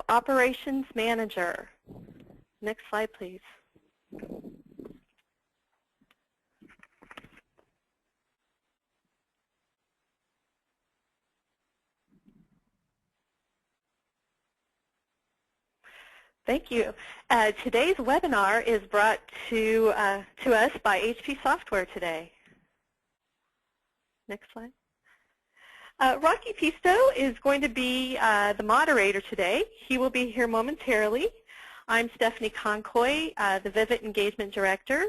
Operations Manager. Next slide, please. Thank you. Today's webinar is brought to us by HP Software today. Next slide. Rocky Pisto is going to be the moderator today. He will be here momentarily. I'm Stephanie Concoy, the Vivit Engagement Director.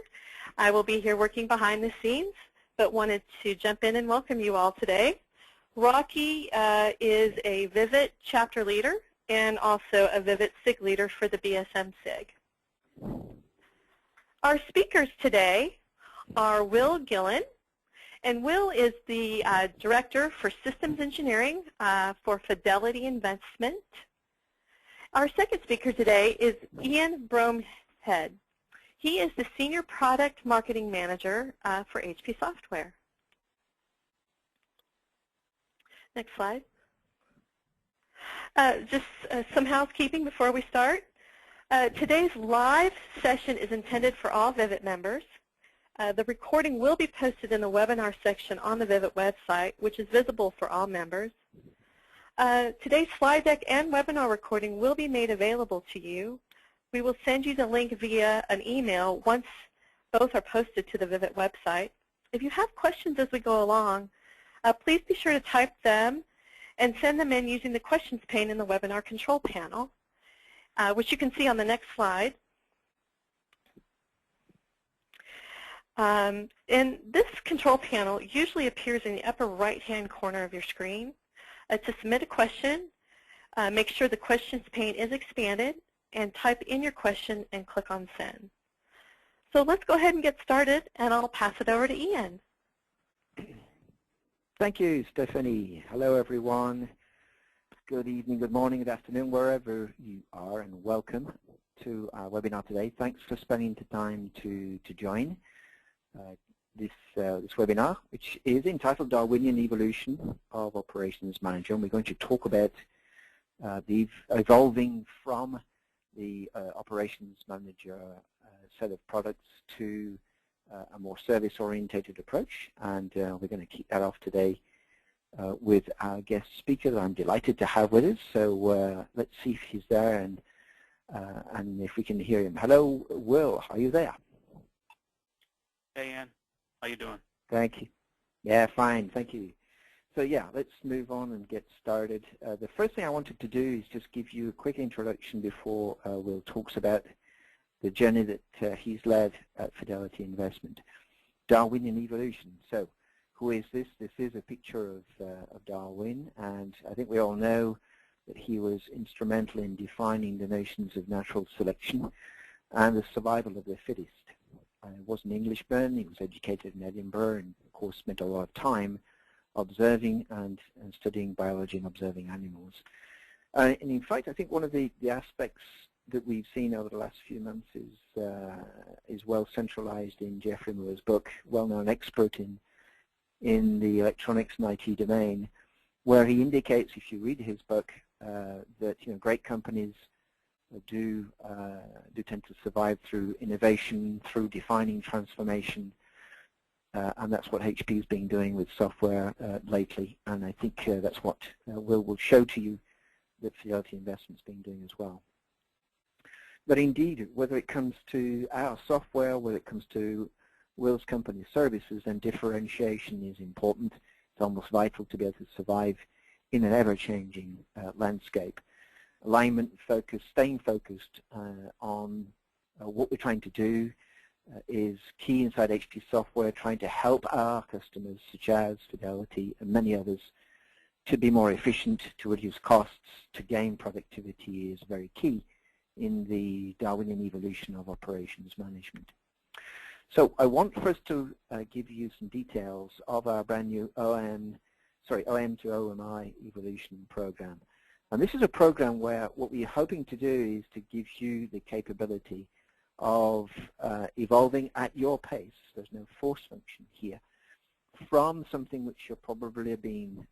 I will be here working behind the scenes, but wanted to jump in and welcome you all today. Rocky is a Vivit chapter leader and also a Vivit SIG leader for the BSM SIG. Our speakers today are Will Gillen, and Will is the Director for Systems Engineering for Fidelity Investment. Our second speaker today is Ian Bromhead. He is the Senior Product Marketing Manager for HP Software. Next slide. Just some housekeeping before we start. Today's live session is intended for all Vivit members. The recording will be posted in the webinar section on the Vivit website, which is visible for all members. Today's slide deck and webinar recording will be made available to you. We will send you the link via an email once both are posted to the Vivit website. If you have questions as we go along, please be sure to type them and send them in using the questions pane in the webinar control panel, which you can see on the next slide. And this control panel usually appears in the upper right-hand corner of your screen. To submit a question, make sure the questions pane is expanded and type in your question and click on send. So let's go ahead and get started, and I'll pass it over to Ian. Thank you, Stephanie. Hello, everyone. Good evening, good morning, good afternoon, wherever you are, and welcome to our webinar today. Thanks for spending the time to join this webinar, which is entitled Darwinian Evolution of Operations Manager. And we're going to talk about the evolving from the Operations Manager set of products to a more service-orientated approach, and we're going to kick that off today with our guest speaker that I'm delighted to have with us. So let's see if he's there and if we can hear him. Hello, Will. Are you there? Hey, Ian. How you doing? Thank you. Yeah, fine. Thank you. So yeah, let's move on and get started. The first thing I wanted to do is just give you a quick introduction before Will talks about the journey that he's led at Fidelity Investment. Darwinian evolution. So who is this? This is a picture of Darwin, and I think we all know that he was instrumental in defining the notions of natural selection and the survival of the fittest. He was an Englishman. He was educated in Edinburgh and, of course, spent a lot of time observing and studying biology and observing animals. And in fact, I think one of the aspects that we've seen over the last few months is well centralized in Geoffrey Moore's book, well-known expert in the electronics and IT domain, where he indicates, if you read his book, that great companies do tend to survive through innovation, through defining transformation, and that's what HP has been doing with software lately, and I think that's what will show to you that Fidelity Investment's been doing as well. But indeed, whether it comes to our software, whether it comes to Will's company services, then differentiation is important. It's almost vital to be able to survive in an ever-changing landscape. Alignment, focus, staying focused on what we're trying to do is key inside HP Software, trying to help our customers, such as Fidelity and many others, to be more efficient, to reduce costs, to gain productivity is very key in the Darwinian evolution of operations management. So I want first to give you some details of our brand new OM to OMI evolution program. And this is a program where what we're hoping to do is to give you the capability of evolving at your pace. There's no force function here. From something which you've probably been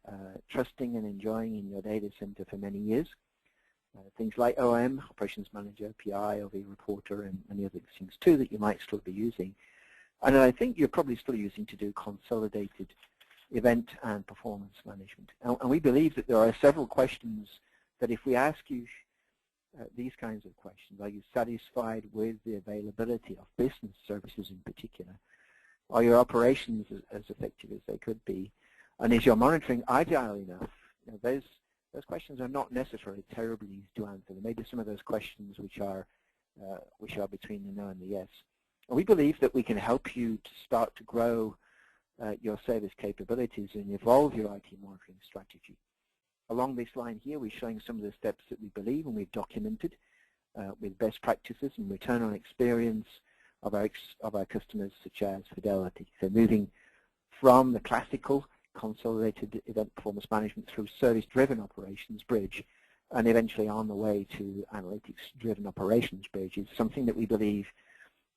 trusting and enjoying in your data center for many years, things like OM, Operations Manager, PI, OV Reporter, and many other things too that you might still be using. And I think you're probably still using to do consolidated event and performance management. And we believe that there are several questions that if we ask you these kinds of questions, are you satisfied with the availability of business services in particular? Are your operations as effective as they could be? And is your monitoring agile enough? You know, those questions are not necessarily terribly easy to answer. There may be some of those questions which are between the no and the yes. And we believe that we can help you to start to grow your service capabilities and evolve your IT monitoring strategy. Along this line here, we're showing some of the steps that we believe and we've documented with best practices and return on experience of our customers, such as Fidelity. So moving from the classical consolidated event performance management through service-driven operations bridge, and eventually on the way to analytics-driven operations bridge is something that we believe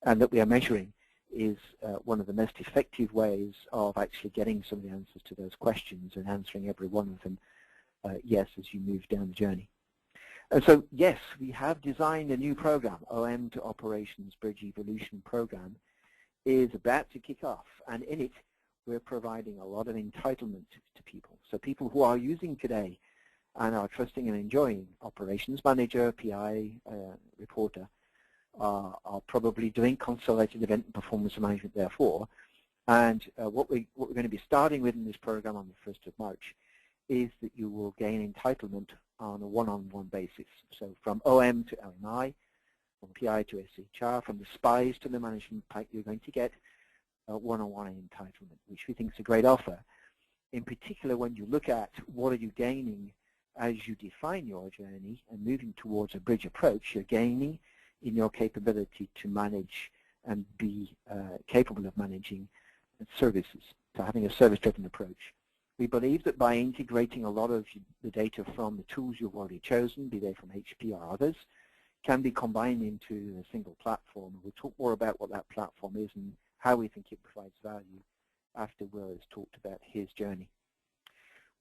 and that we are measuring is one of the most effective ways of actually getting some of the answers to those questions and answering every one of them yes as you move down the journey. And so yes, we have designed a new program. OM to Operations Bridge Evolution program is about to kick off, and in it we're providing a lot of entitlement to people. So people who are using today and are trusting and enjoying Operations Manager, PI, Reporter, are probably doing consolidated event and performance management therefore. And what we're going to be starting with in this program on the 1st of March is that you will gain entitlement on a one-on-one basis. So from OM to LMI, from PI to SHR, from the SPIs to the management pack, you're going to get one-on-one entitlement, which we think is a great offer. In particular, when you look at what are you gaining as you define your journey and moving towards a bridge approach, you're gaining in your capability to manage and be capable of managing services, so having a service-driven approach. We believe that by integrating a lot of the data from the tools you've already chosen, be they from HP or others, can be combined into a single platform. We'll talk more about what that platform is and how we think it provides value after Will has talked about his journey.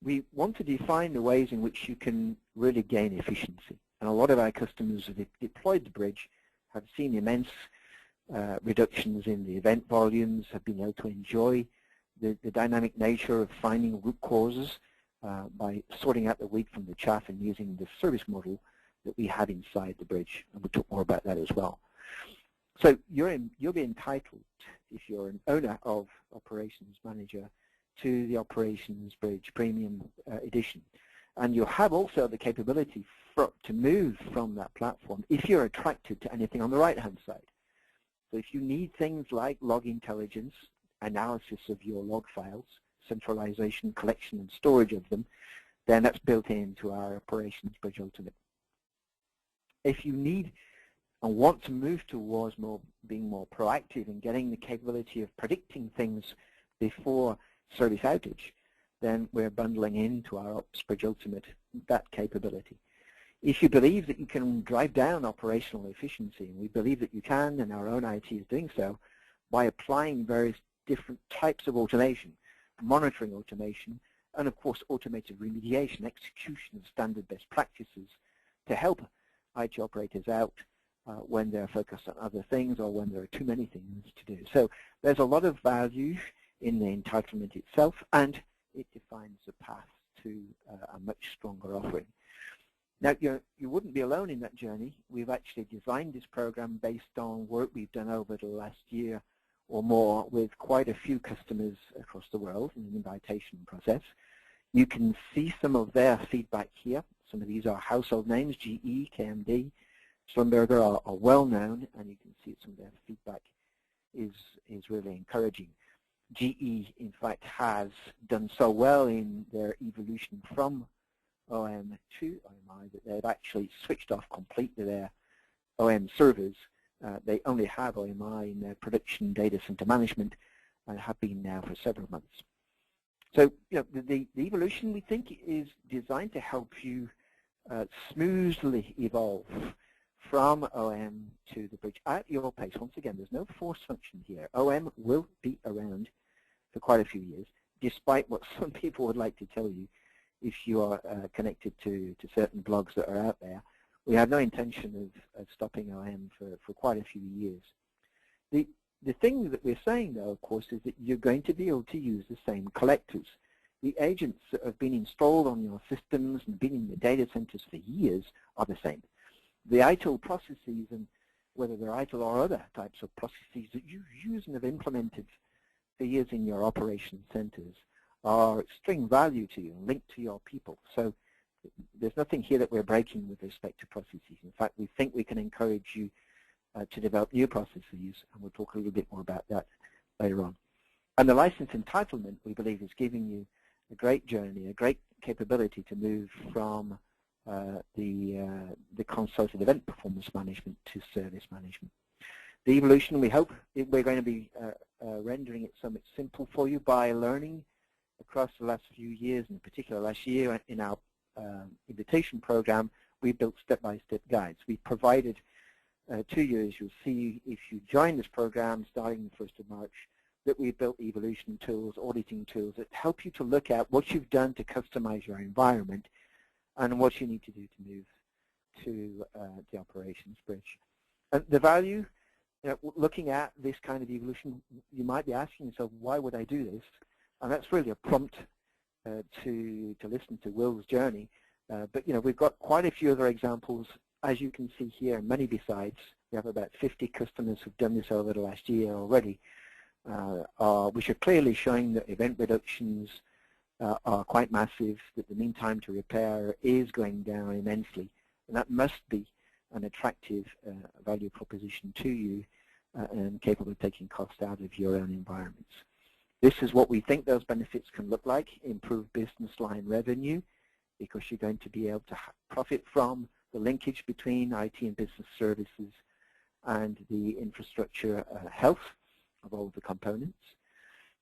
We want to define the ways in which you can really gain efficiency. And a lot of our customers who have deployed the bridge have seen immense reductions in the event volumes, have been able to enjoy the dynamic nature of finding root causes by sorting out the wheat from the chaff and using the service model that we have inside the bridge. And we'll talk more about that as well. So you'll be entitled, if you're an owner of Operations Manager, to the Operations Bridge Premium Edition. And you'll have also the capability to move from that platform if you're attracted to anything on the right-hand side. So if you need things like log intelligence, analysis of your log files, centralization, collection, and storage of them, then that's built into our Operations Bridge Ultimate. If you need and want to move towards being more proactive and getting the capability of predicting things before service outage, then we're bundling into our OpsBridge Ultimate that capability. If you believe that you can drive down operational efficiency, and we believe that you can, and our own IT is doing so, by applying various different types of automation, monitoring automation, and of course automated remediation, execution of standard best practices to help IT operators out when they're focused on other things or when there are too many things to do. So there's a lot of value in the entitlement itself, and it defines a path to a much stronger offering. Now, you wouldn't be alone in that journey. We've actually designed this program based on work we've done over the last year or more with quite a few customers across the world in an invitation process. You can see some of their feedback here. Some of these are household names, GE, KMD, Schlumberger are well known, and you can see some of their feedback is really encouraging. GE, in fact, has done so well in their evolution from OM to OMI that they've actually switched off completely their OM servers. They only have OMI in their production data center management and have been now for several months. So the evolution, we think, is designed to help you smoothly evolve from OM to the bridge at your pace. Once again, there's no force function here. OM will be around for quite a few years, despite what some people would like to tell you if you are connected to certain blogs that are out there. We have no intention of stopping IM for quite a few years. The thing that we're saying, though, of course, is that you're going to be able to use the same collectors. The agents that have been installed on your systems and been in the data centers for years are the same. The ITIL processes, and whether they're ITIL or other types of processes that you use and have implemented for years in your operation centers, are extreme value to you and linked to your people. So there's nothing here that we're breaking with respect to processes. In fact, we think we can encourage you to develop new processes, and we'll talk a little bit more about that later on. And the license entitlement, we believe, is giving you a great journey, a great capability to move from the consulted event performance management to service management. The evolution, we hope we're going to be rendering it somewhat simple for you by learning across the last few years, in particular last year in our invitation program. We built step-by-step guides. We provided to you, as you'll see if you join this program starting the 1st of March, that we built evolution tools, auditing tools that help you to look at what you've done to customize your environment and what you need to do to move to the operations bridge. The value, looking at this kind of evolution, you might be asking yourself, why would I do this? And that's really a prompt to listen to Will's journey. But we've got quite a few other examples, as you can see here, many besides. We have about 50 customers who've done this over the last year already, which are clearly showing that event reductions are quite massive, that the mean time to repair is going down immensely, and that must be an attractive value proposition to you and capable of taking cost out of your own environments. This is what we think those benefits can look like: improved business line revenue, because you're going to be able to profit from the linkage between IT and business services and the infrastructure health of all the components,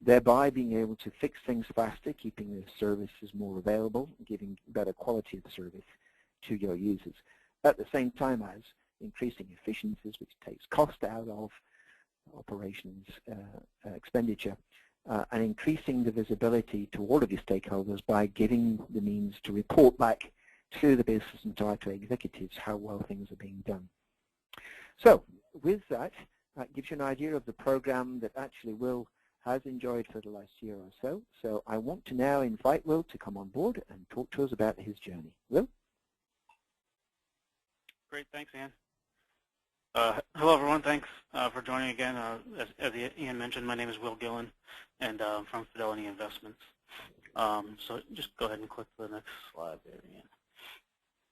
thereby being able to fix things faster, keeping the services more available, giving better quality of service to your users, at the same time as increasing efficiencies, which takes cost out of operations expenditure, and increasing the visibility to all of your stakeholders by giving the means to report back to the business and to executives how well things are being done. So with that, that gives you an idea of the program that actually Will has enjoyed for the last year or so. So I want to now invite Will to come on board and talk to us about his journey. Will? Great, thanks, Ian. Hello, everyone. Thanks for joining again. As Ian mentioned, my name is Will Gillen, and I'm from Fidelity Investments. So just go ahead and click the next slide there, Ian.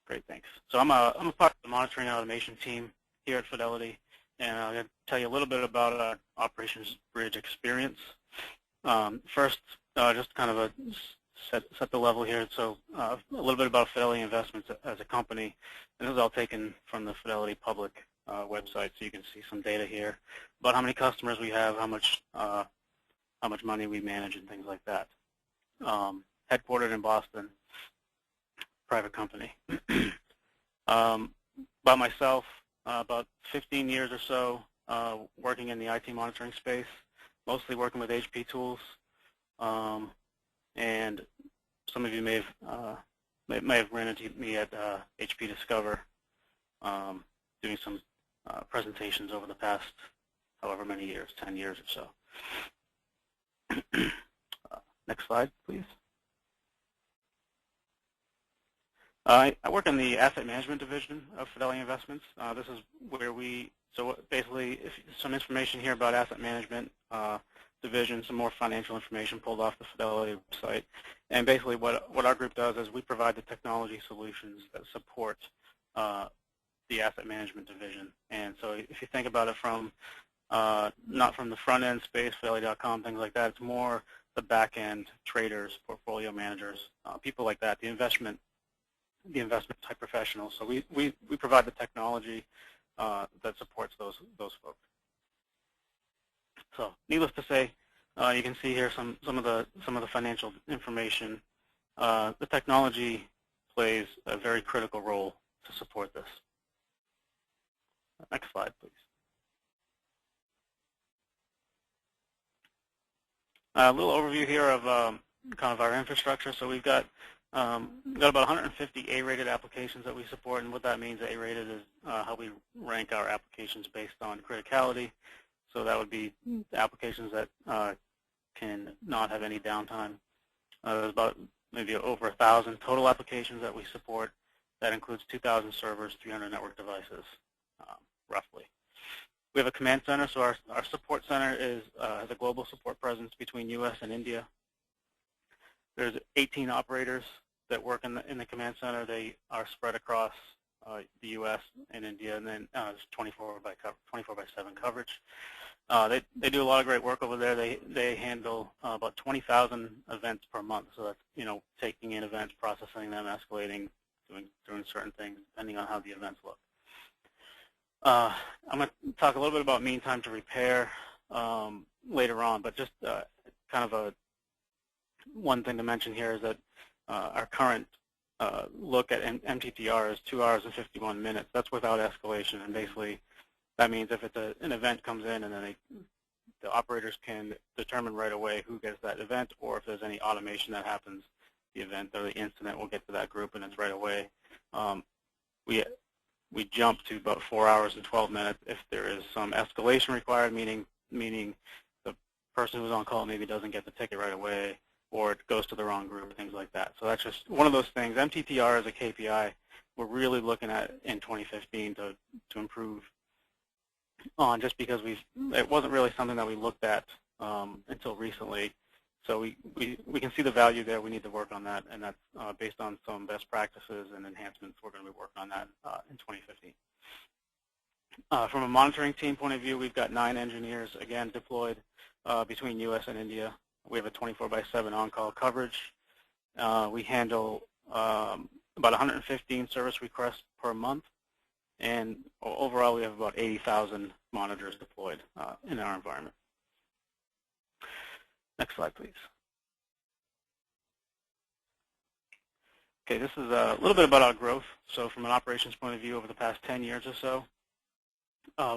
Great, thanks. So I'm a part of the monitoring and automation team here at Fidelity, and I'm going to tell you a little bit about our Operations Bridge experience. First, just kind of set the level here. So a little bit about Fidelity Investments as a company, and this is all taken from the Fidelity public website, so you can see some data here about how many customers we have, how much money we manage, and things like that. Headquartered in Boston, private company. By myself, about 15 years or so working in the IT monitoring space, mostly working with HP tools, and some of you may have ran into me at HP Discover, doing some presentations over the past however many years, 10 years or so. Next slide, please. I work in the asset management division of Fidelity Investments. This is where so basically some information here about asset management division, some more financial information pulled off the Fidelity website. And basically what our group does is we provide the technology solutions that support the asset management division. And so if you think about it from, not from the front end space, Fidelity.com, things like that, it's more the back end traders, portfolio managers, people like that, the investment type professionals. So we provide the technology that supports those folks. So needless to say, you can see here some of the financial information. The technology plays a very critical role to support this. Next slide, please. A little overview here of kind of our infrastructure. So we've got about 150 A-rated applications that we support, and what that means, A-rated is how we rank our applications based on criticality. So that would be the applications that can not have any downtime. There's about maybe over 1,000 total applications that we support. That includes 2,000 servers, 300 network devices, roughly. We have a command center, so our support center has a global support presence between U.S. and India. There's 18 operators that work in the command center. They are spread across the U.S. and India, and then it's 24/7 coverage. They do a lot of great work over there. They handle about 20,000 events per month. So that's taking in events, processing them, escalating, doing certain things depending on how the events look. I'm going to talk a little bit about mean time to repair later on, but just kind of one thing to mention here is that our current look at MTTR is 2 hours and 51 minutes. That's without escalation, and basically that means if it's an event comes in and then the operators can determine right away who gets that event, or if there's any automation that happens, the event or the incident will get to that group and it's right away. We jump to about 4 hours and 12 minutes if there is some escalation required, meaning the person who's on call maybe doesn't get the ticket right away, or it goes to the wrong group, things like that. So that's just one of those things. MTTR is a KPI we're really looking at in 2015 to improve on, just because it wasn't really something that we looked at until recently. So we can see the value there. We need to work on that, and that's based on some best practices and enhancements. We're going to be working on that in 2015. From a monitoring team point of view, we've got 9 engineers, again, deployed between U.S. and India. We have a 24/7 on-call coverage. We handle about 115 service requests per month, and overall we have about 80,000 monitors deployed in our environment. Next slide, please. Okay, this is a little bit about our growth. So from an operations point of view, over the past 10 years or so,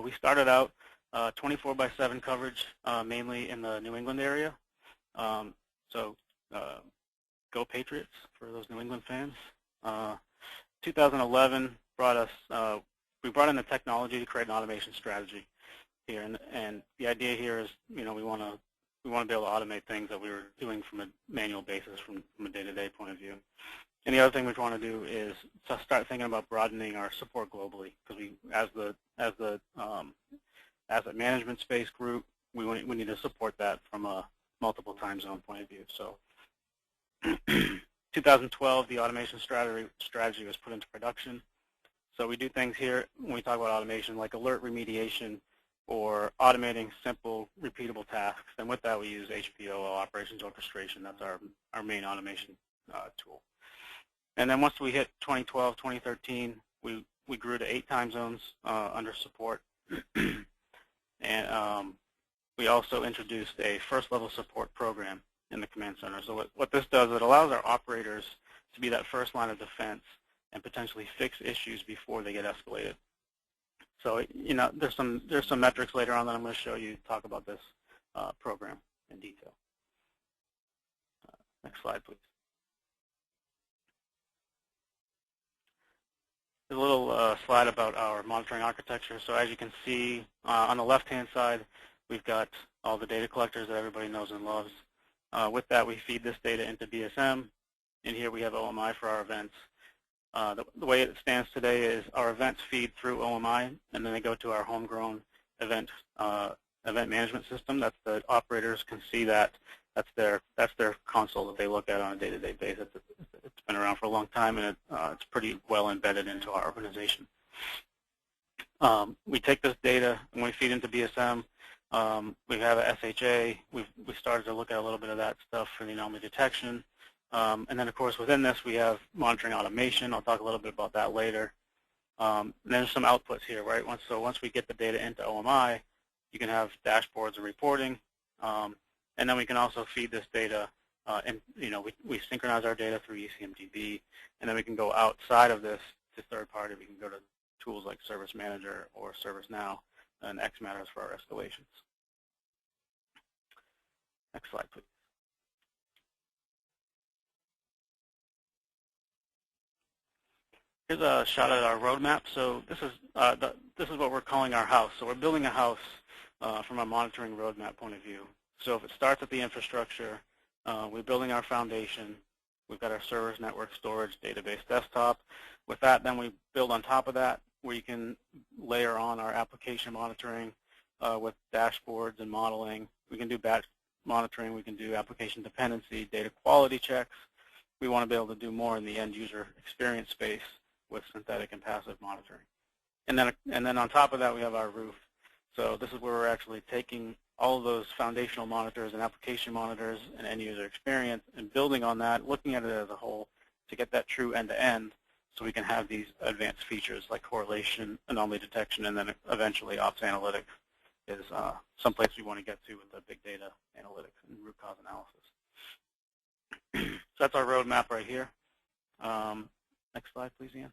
we started out 24/7 coverage, mainly in the New England area. So go Patriots for those New England fans. 2011 we brought in the technology to create an automation strategy here, and the idea here is, we want to be able to automate things that we were doing from a manual basis from a day-to-day point of view. And the other thing we want to do is to start thinking about broadening our support globally, because as the asset management space group, we need to support that from a multiple time zone point of view. So 2012, the automation strategy was put into production. So we do things here when we talk about automation, like alert remediation or automating simple, repeatable tasks. And with that, we use HPO, operations orchestration. That's our main automation tool. And then once we hit 2012, 2013, we grew to 8 time zones under support. And we also introduced a first-level support program in the command center. So what this does, it allows our operators to be that first line of defense and potentially fix issues before they get escalated. So there's some metrics later on that I'm going to show you, talk about this program in detail. Next slide, please. A little slide about our monitoring architecture. So as you can see, on the left-hand side, we've got all the data collectors that everybody knows and loves. With that, we feed this data into BSM. And here we have OMI for our events. The way it stands today is our events feed through OMI, and then they go to our homegrown event management system. That's the operators can see that. That's their console that they look at on a day-to-day basis. It's been around for a long time, and it's pretty well embedded into our organization. We take this data and we feed into BSM. We have a SHA. We started to look at a little bit of that stuff for the anomaly detection. And then, of course, within this, we have monitoring automation. I'll talk a little bit about that later. And then there's some outputs here, right? Once we get the data into OMI, you can have dashboards and reporting. And then we can also feed this data, and we synchronize our data through ECMDB, and then we can go outside of this to third party. We can go to tools like Service Manager or ServiceNow and XMatters for our escalations. Next slide, please. Here's a shot at our roadmap. So this is what we're calling our house. So we're building a house from a monitoring roadmap point of view. So if it starts at the infrastructure, we're building our foundation. We've got our servers, network, storage, database, desktop. With that, then we build on top of that, where you can layer on our application monitoring with dashboards and modeling. We can do batch monitoring. We can do application dependency, data quality checks. We want to be able to do more in the end user experience space with synthetic and passive monitoring. And then on top of that, we have our roof. So this is where we're actually taking all of those foundational monitors and application monitors and end user experience and building on that, looking at it as a whole to get that true end-to-end so we can have these advanced features like correlation, anomaly detection, and then eventually ops analytics is someplace we want to get to with the big data analytics and root cause analysis. So that's our roadmap right here. Next slide, please, Ian.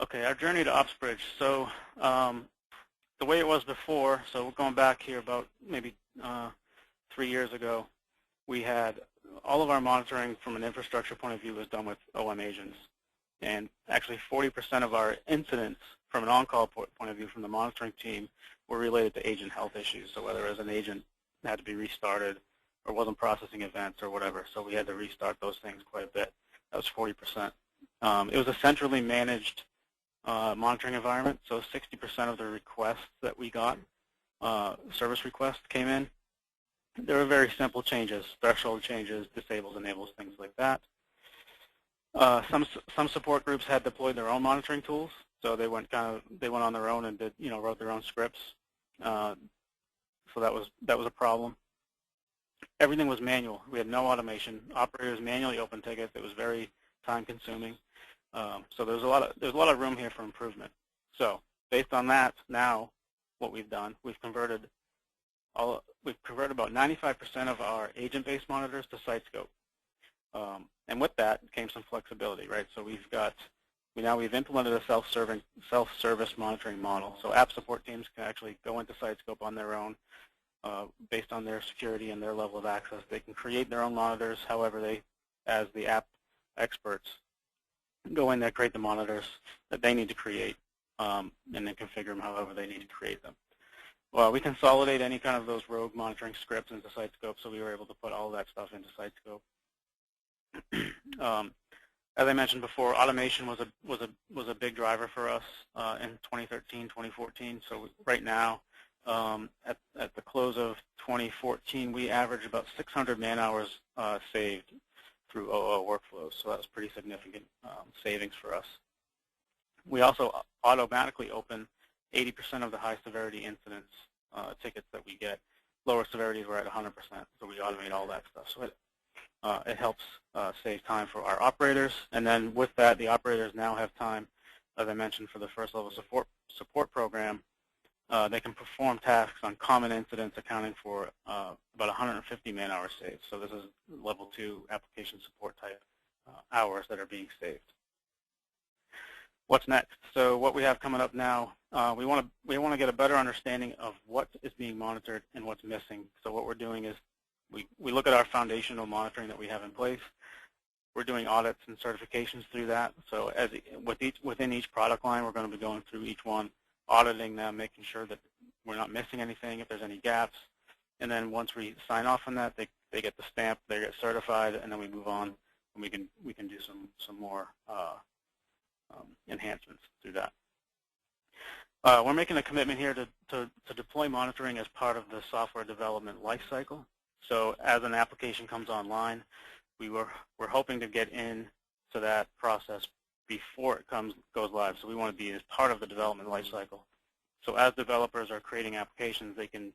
Okay, our journey to OpsBridge. So the way it was before, so we're going back here about maybe 3 years ago, we had all of our monitoring from an infrastructure point of view was done with OM agents. And actually 40% of our incidents from an on-call point of view from the monitoring team were related to agent health issues. So whether it was an agent had to be restarted or wasn't processing events or whatever. So we had to restart those things quite a bit. That was 40%. It was a centrally managed monitoring environment. So 60% of the requests that we got, service requests came in. There were very simple changes, threshold changes, disables, enables, things like that. Some support groups had deployed their own monitoring tools, so they went on their own and did, wrote their own scripts. So that was a problem. Everything was manual. We had no automation. Operators manually opened tickets. It was very time consuming. So there's a lot of room here for improvement. So based on that, now what we've done, we've converted about 95% of our agent-based monitors to SiteScope. And with that came some flexibility, right? So we've implemented a self-service monitoring model. So app support teams can actually go into SiteScope on their own based on their security and their level of access. They can create their own monitors. However, they, as the app experts, go in there, create the monitors that they need to create, and then configure them however they need to create them. Well, we consolidate any kind of those rogue monitoring scripts into SiteScope, so we were able to put all of that stuff into SiteScope. As I mentioned before, automation was a big driver for us in 2013, 2014. So right now, at the close of 2014, we averaged about 600 man-hours saved through OO workflows. So that was pretty significant savings for us. We also automatically open 80% of the high severity incidents tickets that we get. Lower severities were at 100%, so we automate all that stuff. So it helps save time for our operators. And then with that, the operators now have time, as I mentioned, for the first level support program. They can perform tasks on common incidents accounting for about 150 man-hours saved. So this is level 2 application support type hours that are being saved. What's next? So what we have coming up now, we want to get a better understanding of what is being monitored and what's missing. So what we're doing is we look at our foundational monitoring that we have in place. We're doing audits and certifications through that. So within each product line, we're going to be going through each one, auditing them, making sure that we're not missing anything, if there's any gaps. And then once we sign off on that, they get the stamp, they get certified, and then we move on, and we can do some more enhancements through that. We're making a commitment here to deploy monitoring as part of the software development lifecycle. So as an application comes online, we're hoping to get into that process before it goes live. So we want to be as part of the development lifecycle. So as developers are creating applications, they can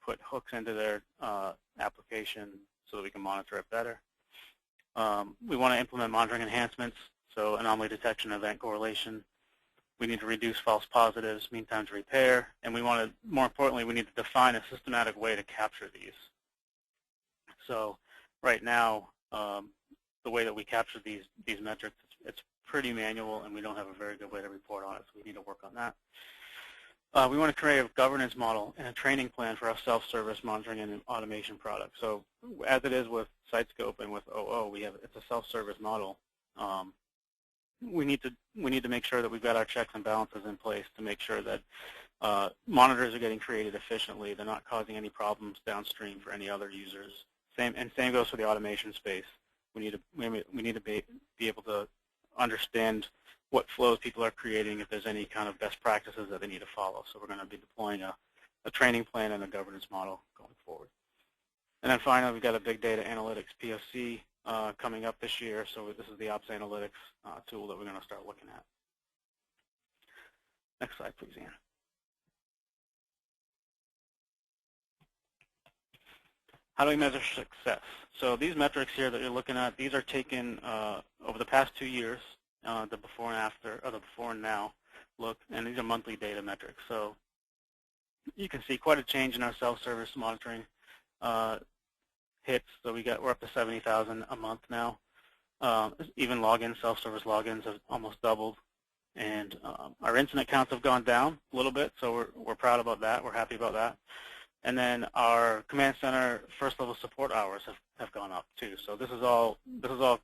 put hooks into their application so that we can monitor it better. We want to implement monitoring enhancements, so anomaly detection, event correlation. We need to reduce false positives, mean time to repair, and more importantly, we need to define a systematic way to capture these. So right now, the way that we capture these metrics, it's pretty manual, and we don't have a very good way to report on it, so we need to work on that. We want to create a governance model and a training plan for our self-service monitoring and automation product. So as it is with SiteScope and with OO, it's a self-service model. We need to make sure that we've got our checks and balances in place to make sure that monitors are getting created efficiently. They're not causing any problems downstream for any other users. Same goes for the automation space. We need to be able to understand what flows people are creating, if there's any kind of best practices that they need to follow. So we're going to be deploying a training plan and a governance model going forward. And then finally, we've got a big data analytics POC coming up this year. So this is the Ops Analytics tool that we're going to start looking at. Next slide, please, Ian. How do we measure success? So these metrics here that you're looking at, these are taken over the past 2 years, the before and after, or the before and now look, and these are monthly data metrics. So you can see quite a change in our self-service monitoring hits. So we're up to 70,000 a month now. Even logins, self-service logins have almost doubled, and our incident counts have gone down a little bit. So we're proud about that. We're happy about that. And then our command center first-level support hours have gone up too. So this is all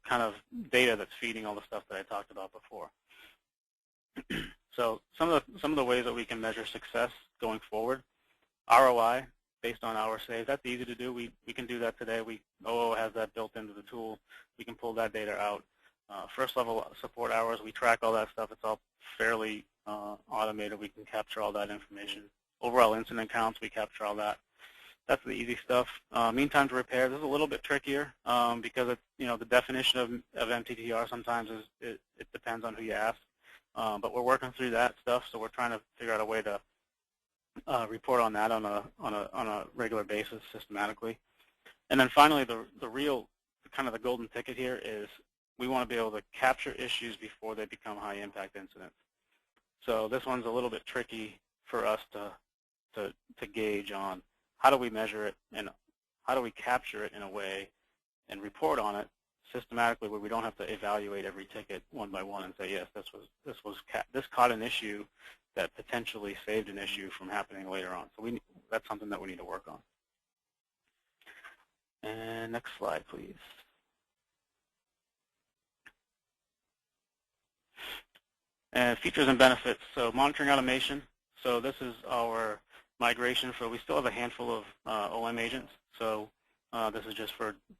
kind of data that's feeding all the stuff that I talked about before. So some of the ways that we can measure success going forward, ROI based on hours saved. That's easy to do. We can do that today. OO has that built into the tool. We can pull that data out. First-level support hours, we track all that stuff. It's all fairly automated. We can capture all that information. Overall incident counts, we capture all that. That's the easy stuff. Mean time to repair, this is a little bit trickier because it's, the definition of MTTR sometimes it depends on who you ask. But we're working through that stuff, so we're trying to figure out a way to report on that on a regular basis systematically. And then finally, the real kind of the golden ticket here is we want to be able to capture issues before they become high impact incidents. So this one's a little bit tricky for us to gauge on how do we measure it and how do we capture it in a way and report on it systematically where we don't have to evaluate every ticket one by one and say, yes, this caught an issue that potentially saved an issue from happening later on. So that's something that we need to work on. And next slide, please. And features and benefits. So monitoring automation. So this is our migration. So we still have a handful of OM agents. So this is just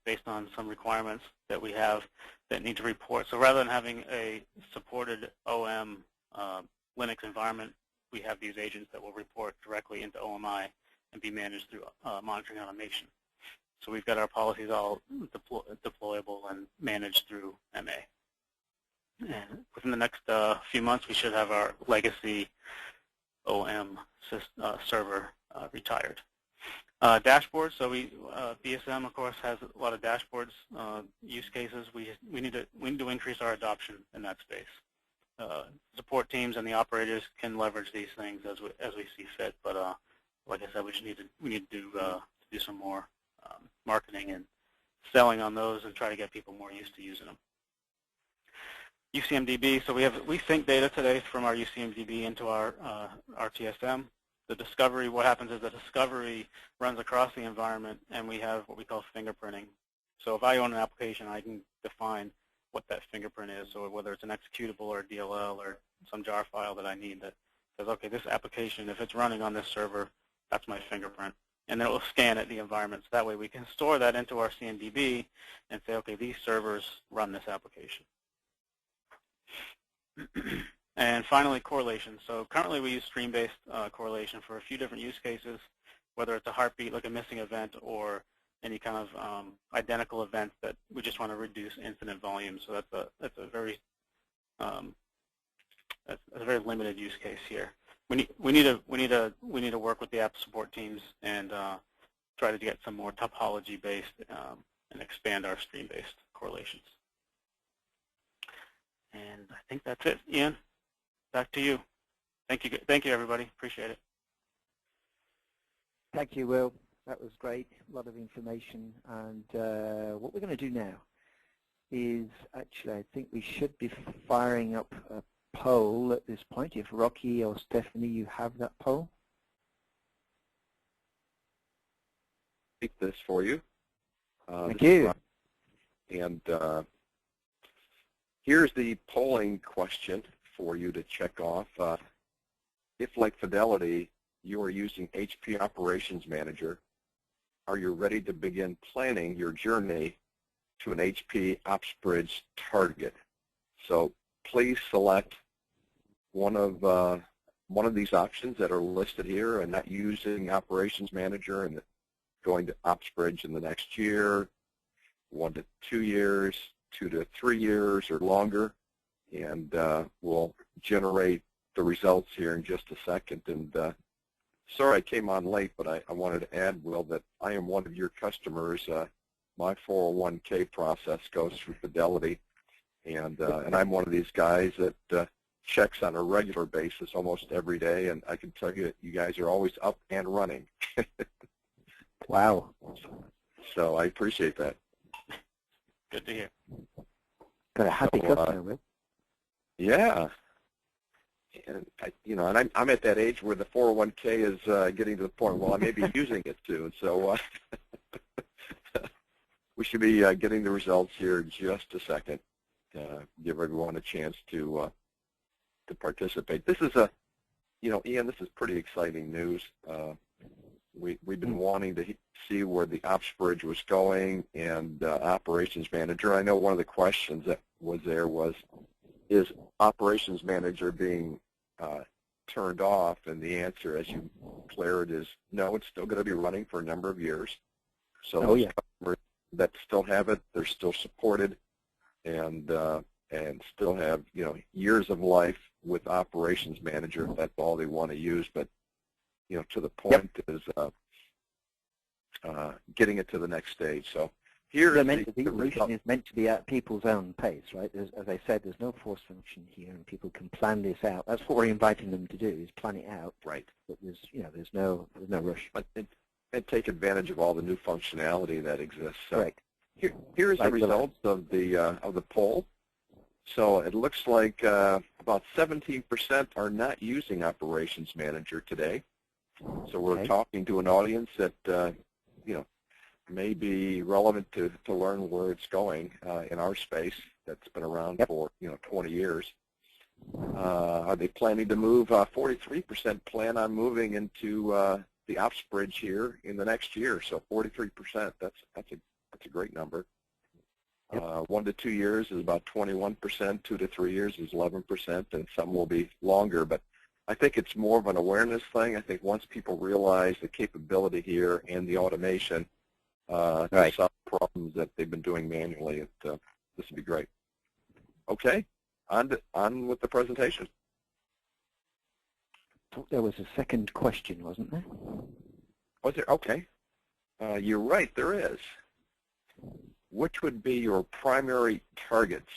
based on some requirements that we have that need to report. So rather than having a supported OM Linux environment, we have these agents that will report directly into OMI and be managed through monitoring automation. So we've got our policies all deployable and managed through MA. And within the next few months, we should have our legacy OM server retired. Dashboards, so BSM, of course, has a lot of dashboards use cases. We need to increase our adoption in that space. Support teams and the operators can leverage these things as we see fit, but like I said, we need to do some more marketing and selling on those and try to get people more used to using them. UCMDB, so we sync data today from our UCMDB into our RTSM. The discovery, what happens is the discovery runs across the environment, and we have what we call fingerprinting. So if I own an application, I can define what that fingerprint is, or whether it's an executable or a DLL or some jar file that I need that says, okay, this application, if it's running on this server, that's my fingerprint. And then it will scan at the environment. So that way we can store that into our CMDB and say, okay, these servers run this application. And finally, correlation. So currently we use stream-based correlation for a few different use cases, whether it's a heartbeat, like a missing event, or any kind of identical event that we just want to reduce incident volume. So that's a very limited use case here. We need to work with the app support teams and try to get some more topology-based and expand our stream-based correlations. And I think that's it. Ian, back to you. Thank you, everybody. Appreciate it. Thank you, Will. That was great. A lot of information. And what we're going to do now is actually, I think we should be firing up a poll at this point. If Rocky or Stephanie, you have that poll. Take this for you. Thank you. And here's the polling question for you to check off. If, like Fidelity, you are using HP Operations Manager, are you ready to begin planning your journey to an HP OpsBridge target? So please select one of these options that are listed here, and not using Operations Manager and going to OpsBridge in the next year, 1 to 2 years, 2 to 3 years or longer, and we'll generate the results here in just a second. And sorry I came on late, but I wanted to add, Will, that I am one of your customers. My 401k process goes through Fidelity, and I'm one of these guys that checks on a regular basis almost every day, and I can tell you that you guys are always up and running. Wow. So I appreciate that. Good to hear. Got a happy customer, Will. Yeah. And and I'm at that age where the 401k is getting to the point, well, I may be using it soon. So we should be getting the results here in just a second. Give everyone a chance to participate. This is Ian, this is pretty exciting news. We've been wanting to see where the OpsBridge was going, and Operations Manager. I know one of the questions that was there was, is Operations Manager being turned off? And the answer, as you declared, is no, it's still going to be running for a number of years. So those customers that still have it, they're still supported, and still have years of life with Operations Manager if that's all they want to use. But to the point is getting it to the next stage. So here's the evolution is meant to be at people's own pace, right? As I said, there's no force function here, and people can plan this out. That's what we're inviting them to do, is plan it out. Right. But there's no rush. But and take advantage of all the new functionality that exists. So correct. Here's the results of the poll. So it looks like about 17% are not using Operations Manager today. So we're talking to an audience that may be relevant to learn where it's going in our space that's been around for 20 years. Are they planning to move? 43% plan on moving into the OpsBridge here in the next year. So 43%. That's a great number. 1 to 2 years is about 21%. 2 to 3 years is 11%, and some will be longer. But I think it's more of an awareness thing. I think once people realize the capability here and the automation, to solve problems that they've been doing manually, this would be great. Okay, on with the presentation. There was a second question, wasn't there? Was there? Okay. You're right, there is. Which would be your primary targets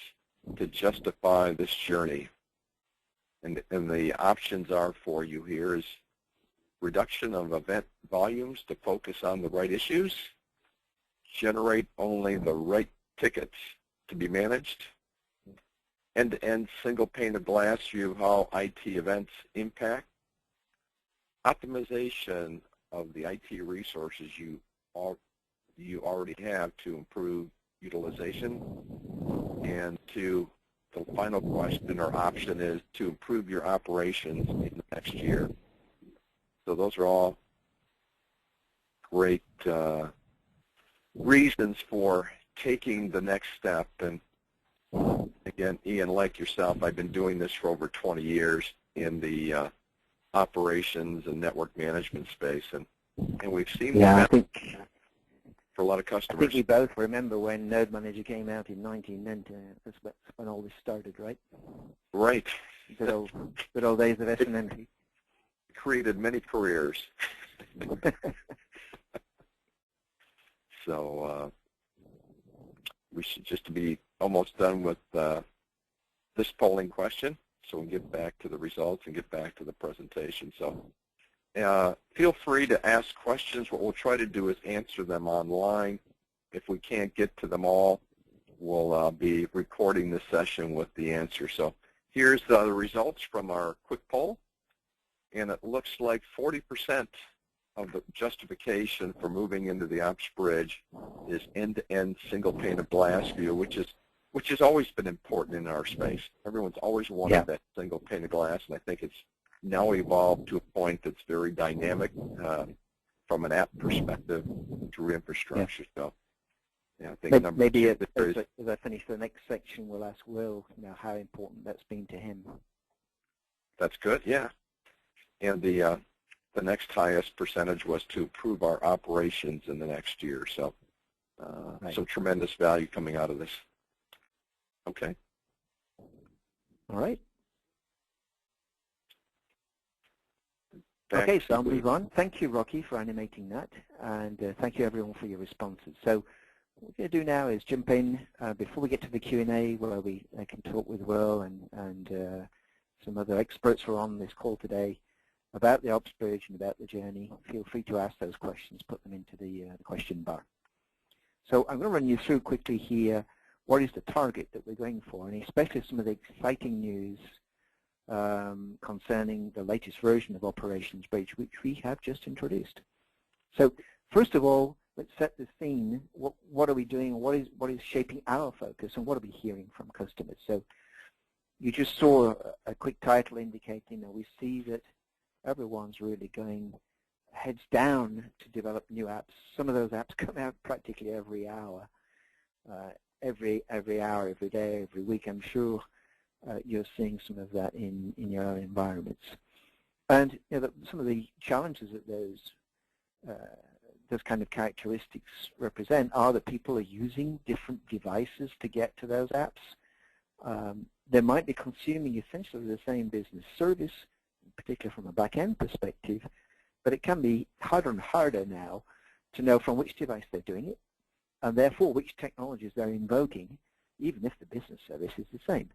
to justify this journey? And the options are for you here is reduction of event volumes to focus on the right issues, generate only the right tickets to be managed, end-to-end single pane of glass view of how IT events impact, optimization of the IT resources you already have to improve utilization, and to the final question or option is to improve your operations in the next year. So those are all great reasons for taking the next step. And again, Ian, like yourself, I've been doing this for over 20 years in the operations and network management space, and we've seen that for a lot of customers. I think we both remember when Node Manager came out in 1990. That's when all this started, right? Right. Good old days of SNMP. Created many careers. So we should just be almost done with this polling question, so we can get back to the results and get back to the presentation. So feel free to ask questions. What we'll try to do is answer them online. If we can't get to them all, we'll be recording this session with the answer. So Here's the results from our quick poll, and it looks like 40% of the justification for moving into the OpsBridge is end-to-end single pane of glass view, which has always been important in our space. Everyone's always wanted that single pane of glass, and I think it's now evolved to a point that's very dynamic from an app perspective through infrastructure. So, yeah, I think maybe as I finish the next section, we'll ask Will how important that's been to him. That's good, yeah. And the next highest percentage was to improve our operations in the next year. So, some tremendous value coming out of this. Okay. All right. Okay, so I'll move on. Thank you, Rocky, for animating that, and thank you, everyone, for your responses. So what we're going to do now is jump in before we get to the Q&A, where I can talk with Will and some other experts who are on this call today about the OpsBridge and about the journey. Feel free to ask those questions, put them into the question bar. So I'm going to run you through quickly here what is the target that we're going for, and especially some of the exciting news concerning the latest version of OpsBridge, which we have just introduced. So first of all, let's set the scene. What are we doing? What is shaping our focus, and what are we hearing from customers? So you just saw a quick title indicating that we see that everyone's really going heads down to develop new apps. Some of those apps come out practically every hour, every hour, every day, every week. I'm sure you're seeing some of that in your own environments. And some of the challenges that those kind of characteristics represent are that people are using different devices to get to those apps. They might be consuming essentially the same business service, particularly from a back-end perspective, but it can be harder and harder now to know from which device they're doing it, and therefore which technologies they're invoking, even if the business service is the same.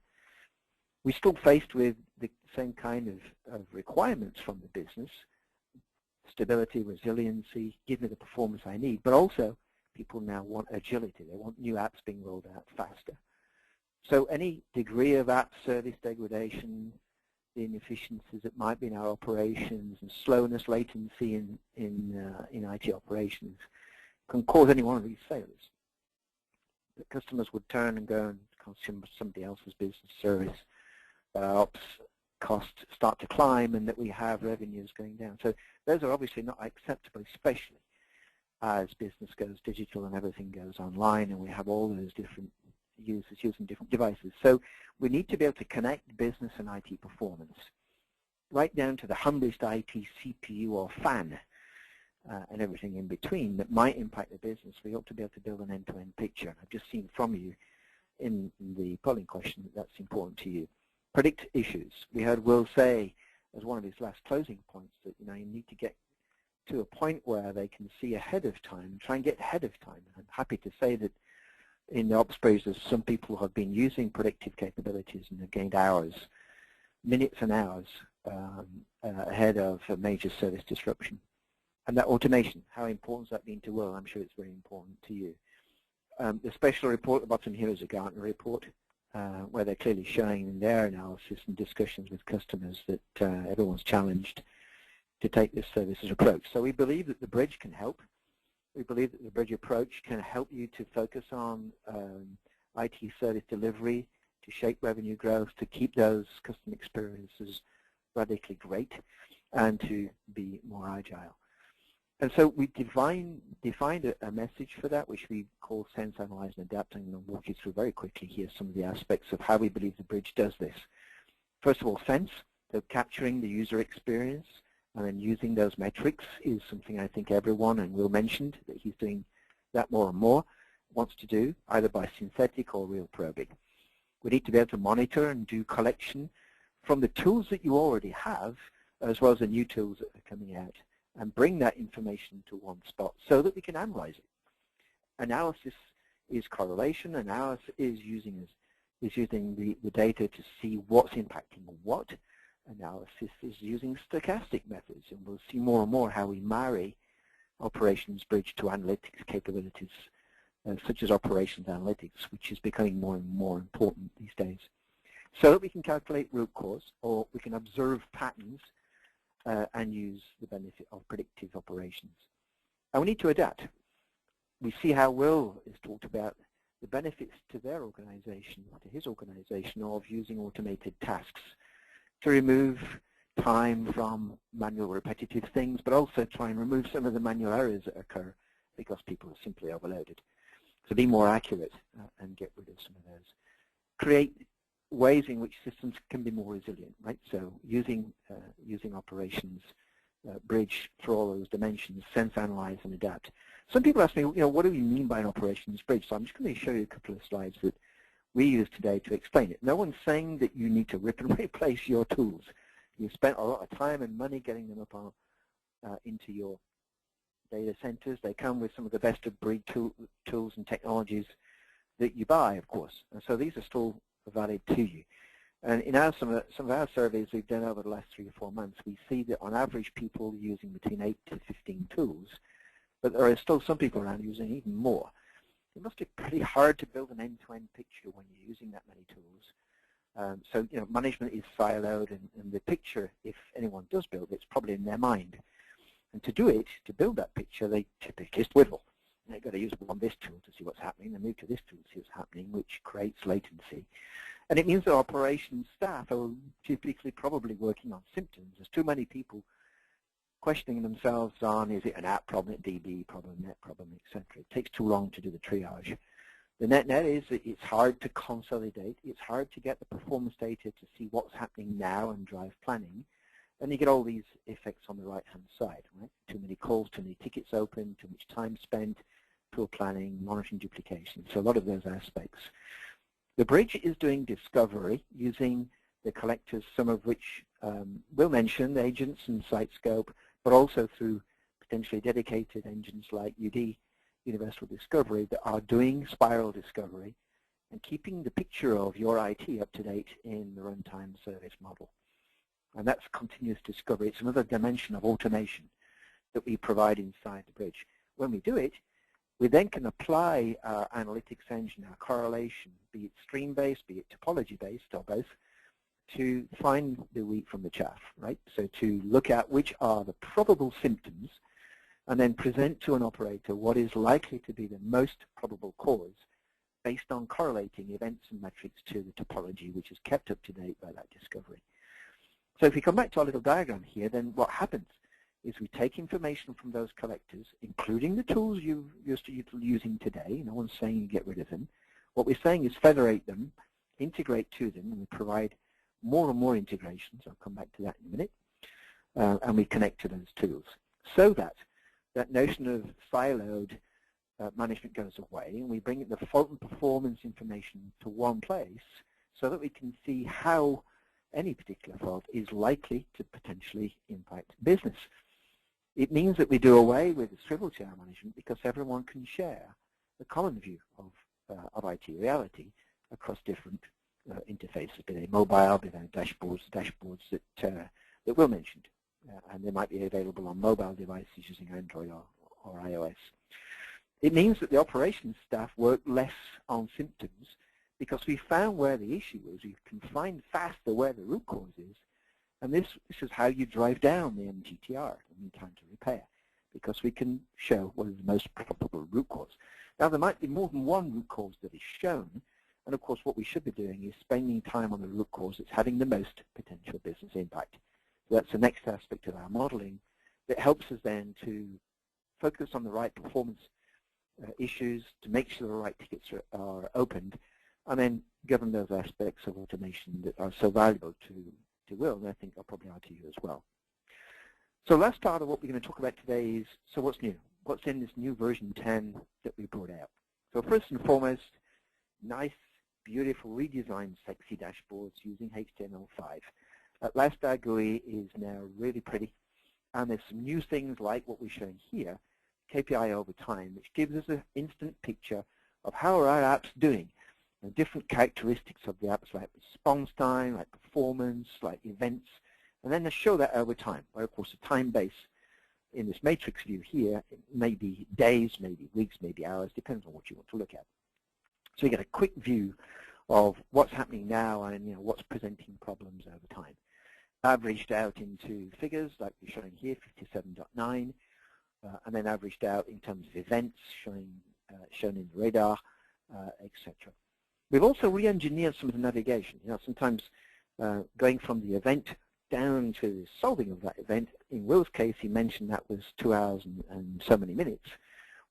We're still faced with the same kind of requirements from the business: stability, resiliency, give me the performance I need, but also people now want agility. They want new apps being rolled out faster. So any degree of app service degradation, the inefficiencies that might be in our operations, and slowness, latency in IT operations can cause any one of these failures. The customers would turn and go and consume somebody else's business service. Ops costs start to climb, and that we have revenues going down. So those are obviously not acceptable, especially as business goes digital and everything goes online, and we have all those different users using different devices. So we need to be able to connect business and IT performance right down to the humblest IT CPU or fan and everything in between that might impact the business. We ought to be able to build an end-to-end picture. I've just seen from you in the polling question that that's important to you. Predict issues. We heard Will say as one of his last closing points that you need to get to a point where they can see ahead of time, try and get ahead of time. I'm happy to say that in the OpsBridge, there's some people who have been using predictive capabilities and have gained hours, minutes and hours ahead of a major service disruption. And that automation, how important has that been to Will? I'm sure it's very important to you. The special report at the bottom here is a Gartner report where they're clearly showing in their analysis and discussions with customers that everyone's challenged to take this services approach. So we believe that the bridge can help. We believe that the bridge approach can help you to focus on IT service delivery, to shape revenue growth, to keep those customer experiences radically great, and to be more agile. And so we defined a message for that, which we call Sense, Analyze, and Adapt. I'm going to walk you through very quickly here some of the aspects of how we believe the bridge does this. First of all, Sense, so capturing the user experience and then using those metrics is something I think everyone, and Will mentioned that he's doing that more and more, wants to do, either by synthetic or real probing. We need to be able to monitor and do collection from the tools that you already have, as well as the new tools that are coming out, and bring that information to one spot so that we can analyze it. Analysis is correlation. Analysis is using the data to see what's impacting what. Analysis is using stochastic methods, and we'll see more and more how we marry operations bridge to analytics capabilities, such as operations analytics, which is becoming more and more important these days. so that we can calculate root cause, or we can observe patterns and use the benefit of predictive operations. And we need to adapt. We see how Will has talked about the benefits to their organization, to his organization, of using automated tasks to remove time from manual repetitive things, but also try and remove some of the manual errors that occur because people are simply overloaded. So be more accurate and get rid of some of those. Create ways in which systems can be more resilient, right? So using operations, bridge for all those dimensions, sense, analyze, and adapt. Some people ask me, what do you mean by an operations bridge? So I'm just going to show you a couple of slides that we use today to explain it. No one's saying that you need to rip and replace your tools. You've spent a lot of time and money getting them up into your data centers. They come with some of the best of breed tools and technologies that you buy, of course. And so these are still valid to you. And in some of our surveys we've done over the last 3 or 4 months, we see that on average people are using between 8 to 15 tools, but there are still some people around using even more. It must be pretty hard to build an end-to-end picture when you're using that many tools. So management is siloed, and the picture, if anyone does build it, it's probably in their mind. And to do it, to build that picture, they typically swivel. They've got to use this tool to see what's happening, then move to this tool to see what's happening, which creates latency. And it means that operations staff are typically probably working on symptoms. There's too many people questioning themselves on, is it an app problem, DB problem, net problem, etc. It takes too long to do the triage. The net is that it's hard to consolidate. It's hard to get the performance data to see what's happening now and drive planning. And you get all these effects on the right-hand side, right? Too many calls, too many tickets open, too much time spent, poor planning, monitoring duplication. So a lot of those aspects. The bridge is doing discovery using the collectors, some of which we'll mention, agents and SiteScope, but also through potentially dedicated engines like UD, Universal Discovery, that are doing spiral discovery and keeping the picture of your IT up to date in the runtime service model. And that's continuous discovery. It's another dimension of automation that we provide inside the bridge. When we do it, we then can apply our analytics engine, our correlation, be it stream-based, be it topology-based, or both, to find the wheat from the chaff, right? So to look at which are the probable symptoms and then present to an operator what is likely to be the most probable cause based on correlating events and metrics to the topology, which is kept up to date by that discovery. So if we come back to our little diagram here, then what happens is we take information from those collectors, including the tools you're using today. No one's saying you get rid of them. What we're saying is federate them, integrate to them, and we provide more and more integrations. I'll come back to that in a minute. And we connect to those tools so that that notion of siloed management goes away, and we bring the fault and performance information to one place so that we can see how any particular fault is likely to potentially impact business. It means that we do away with the swivel chair management because everyone can share the common view of IT reality across different interfaces, be they mobile, be they dashboards that Will mentioned. And they might be available on mobile devices using Android or iOS. It means that the operations staff work less on symptoms because we found where the issue is. We can find faster where the root cause is. And this is how you drive down the MTTR, the mean time to repair, because we can show what is the most probable root cause. Now, there might be more than one root cause that is shown. And of course, what we should be doing is spending time on the root cause that's having the most potential business impact. So that's the next aspect of our modeling that helps us then to focus on the right performance issues, to make sure the right tickets are opened, and then govern those aspects of automation that are so valuable to Will, and I think are probably are to you as well. So last part of what we're going to talk about today is, so what's new? What's in this new version 10 that we brought out? So first and foremost, nice, beautiful, redesigned, sexy dashboards using HTML5. At last, our GUI is now really pretty, and there's some new things like what we're showing here, KPI over time, which gives us an instant picture of how are our apps doing, and different characteristics of the apps like response time, like performance, like events, and then they show that over time, where of course the time base in this matrix view here, it may be days, maybe weeks, maybe hours, depends on what you want to look at. So you get a quick view of what's happening now and what's presenting problems over time. Averaged out into figures like we're showing here, 57.9, and then averaged out in terms of events shown in the radar, etc. We've also re-engineered some of the navigation. Sometimes going from the event down to the solving of that event. In Will's case, he mentioned that was 2 hours and so many minutes.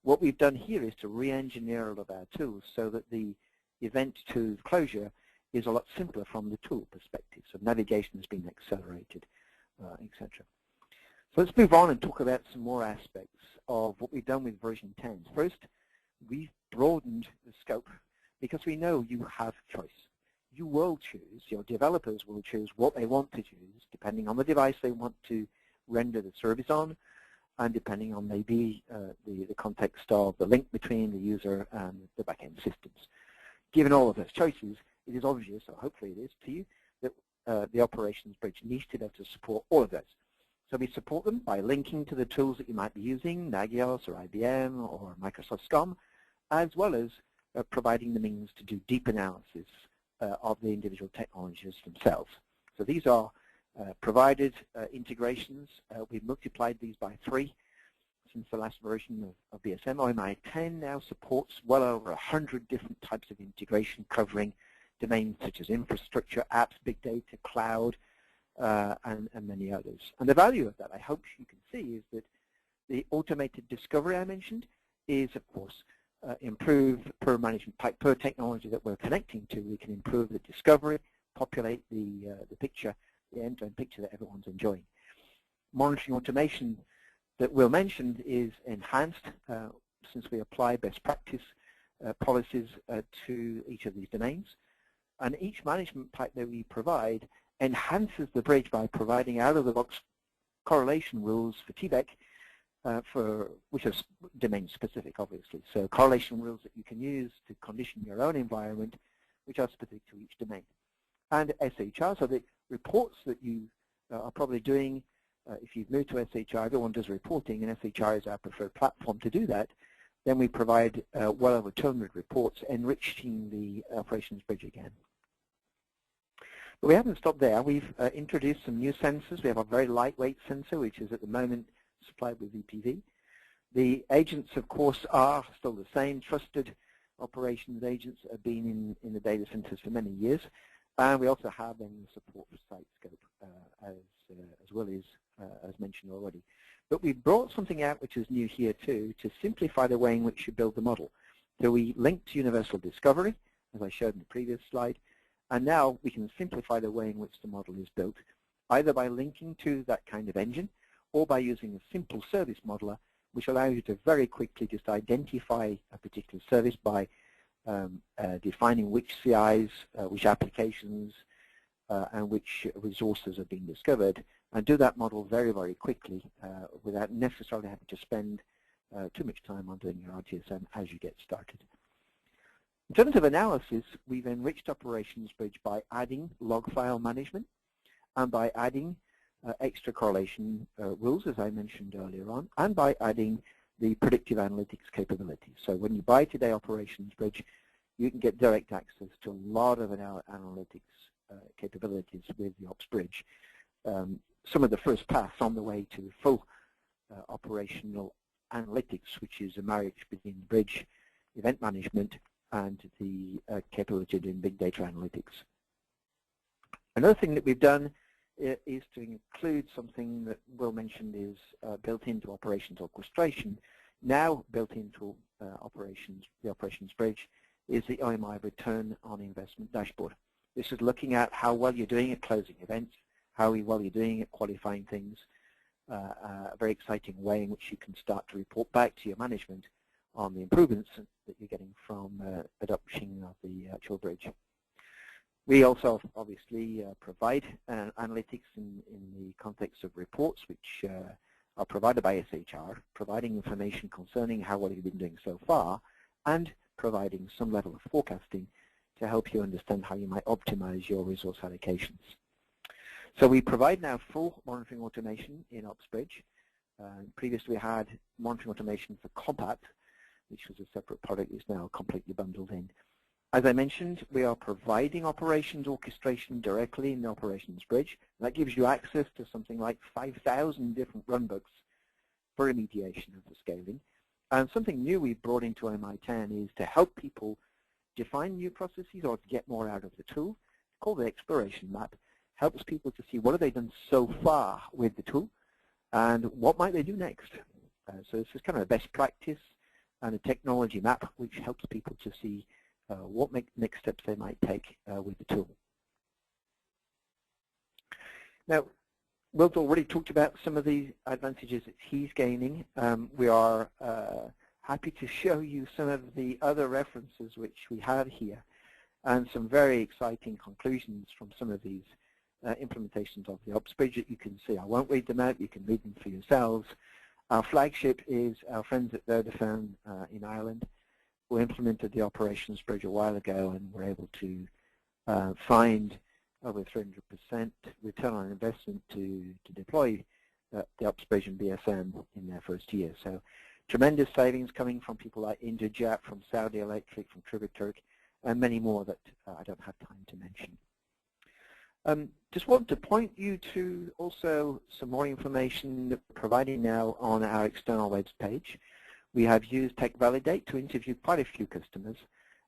What we've done here is to re-engineer all of our tools so that the event to closure is a lot simpler from the tool perspective. So navigation has been accelerated, etc. So let's move on and talk about some more aspects of what we've done with version 10. First, we've broadened the scope because we know you have choice. You will choose, your developers will choose what they want to choose depending on the device they want to render the service on, and depending on maybe the context of the link between the user and the back-end systems. Given all of those choices, it is obvious, or hopefully it is to you, that the operations bridge needs to be able to support all of those. So we support them by linking to the tools that you might be using, Nagios or IBM or Microsoft SCOM, as well as providing the means to do deep analysis of the individual technologies themselves. So these are provided integrations. We've multiplied these by 3 since the last version of BSM. OMI 10 now supports well over 100 different types of integration covering domains such as infrastructure, apps, big data, cloud, and many others. And the value of that, I hope you can see, is that the automated discovery I mentioned is, of course, improved per management type, per technology that we're connecting to. We can improve the discovery, populate the picture, the end-to-end picture that everyone's enjoying. Monitoring automation that Will mentioned is enhanced since we apply best practice policies to each of these domains. And each management type that we provide enhances the bridge by providing out-of-the-box correlation rules for TBEC, which are domain-specific, obviously. So correlation rules that you can use to condition your own environment, which are specific to each domain. And SHR, so the reports that you are probably doing, if you've moved to SHR, everyone does reporting, and SHR is our preferred platform to do that. Then we provide well over 200 reports, enriching the operations bridge again. But we haven't stopped there. We've introduced some new sensors. We have a very lightweight sensor, which is at the moment supplied with VPV. The agents, of course, are still the same, trusted operations agents that have been in the data centers for many years. And we also have then the support for site scope, as well as mentioned already. But we brought something out which is new here too, to simplify the way in which you build the model. So we linked to universal discovery, as I showed in the previous slide, and now we can simplify the way in which the model is built, either by linking to that kind of engine, or by using a simple service modeler, which allows you to very quickly just identify a particular service by defining which CIs, which applications, and which resources are being discovered, and do that model very, very quickly without necessarily having to spend too much time on doing your RTSM as you get started. In terms of analysis, we've enriched Operations Bridge by adding log file management and by adding extra correlation rules, as I mentioned earlier on, and by adding the predictive analytics capability. So when you buy today Operations Bridge, you can get direct access to a lot of analytics capabilities with the OpsBridge. Some of the first paths on the way to full operational analytics, which is a marriage between bridge, event management, and the capability of doing big data analytics. Another thing that we've done is to include something that Will mentioned is built into operations orchestration. Now built into the operations bridge is the OMI return on investment dashboard. This is looking at how well you're doing at closing events, how well you're doing at qualifying things, a very exciting way in which you can start to report back to your management on the improvements that you're getting from adoption of the actual bridge. We also obviously provide analytics in the context of reports which are provided by SHR, providing information concerning how well you've been doing so far, and providing some level of forecasting to help you understand how you might optimize your resource allocations. So we provide now full monitoring automation in OpsBridge. Previously we had monitoring automation for Compact, which was a separate product, is now completely bundled in. As I mentioned, we are providing operations orchestration directly in the operations bridge. That gives you access to something like 5,000 different runbooks for remediation of the scaling. And something new we've brought into MI10 is to help people define new processes or to get more out of the tool. It's called the exploration map. Helps people to see what have they done so far with the tool and what might they do next. So this is kind of a best practice and a technology map which helps people to see what next steps they might take with the tool. Now, Will's already talked about some of the advantages that he's gaining. We are happy to show you some of the other references which we have here and some very exciting conclusions from some of these implementations of the OpsBridge that you can see. I won't read them out, you can read them for yourselves. Our flagship is our friends at Vodafone in Ireland, who implemented the operations bridge a while ago and were able to find over 300% return on investment to deploy the OpsBridge and BSM in their first year. So tremendous savings coming from people like Interjet, from Saudi Electric, from Tributurk, and many more that I don't have time to mention. Just want to point you to also some more information that we're providing now on our external web page. We have used TechValidate to interview quite a few customers,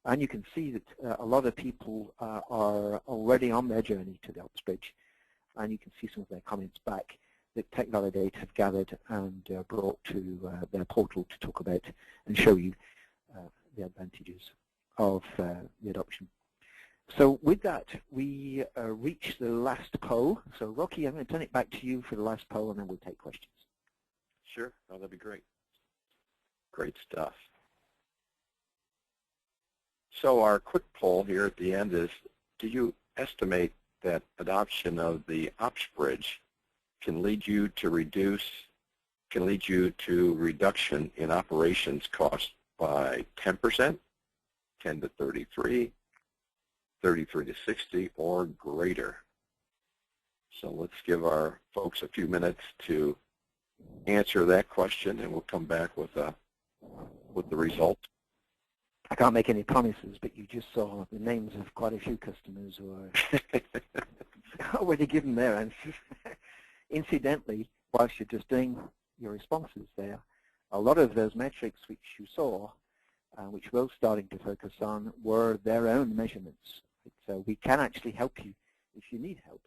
and you can see that a lot of people are already on their journey to the OpsBridge, and you can see some of their comments back that TechValidate have gathered and brought to their portal to talk about and show you the advantages of the adoption. So with that, we reach the last poll. So Rocky, I'm going to turn it back to you for the last poll, and then we'll take questions. Sure. Oh, that'd be great. Great stuff. So our quick poll here at the end is, do you estimate that adoption of the OpsBridge can lead you to reduction in operations cost by 10%, 10 to 33, 33 to 60, or greater? So let's give our folks a few minutes to answer that question, and we'll come back with the result. I can't make any promises, but you just saw the names of quite a few customers who are already given their answers. Incidentally, whilst you're just doing your responses there, a lot of those metrics which you saw, which we're starting to focus on, were their own measurements. So we can actually help you, if you need help,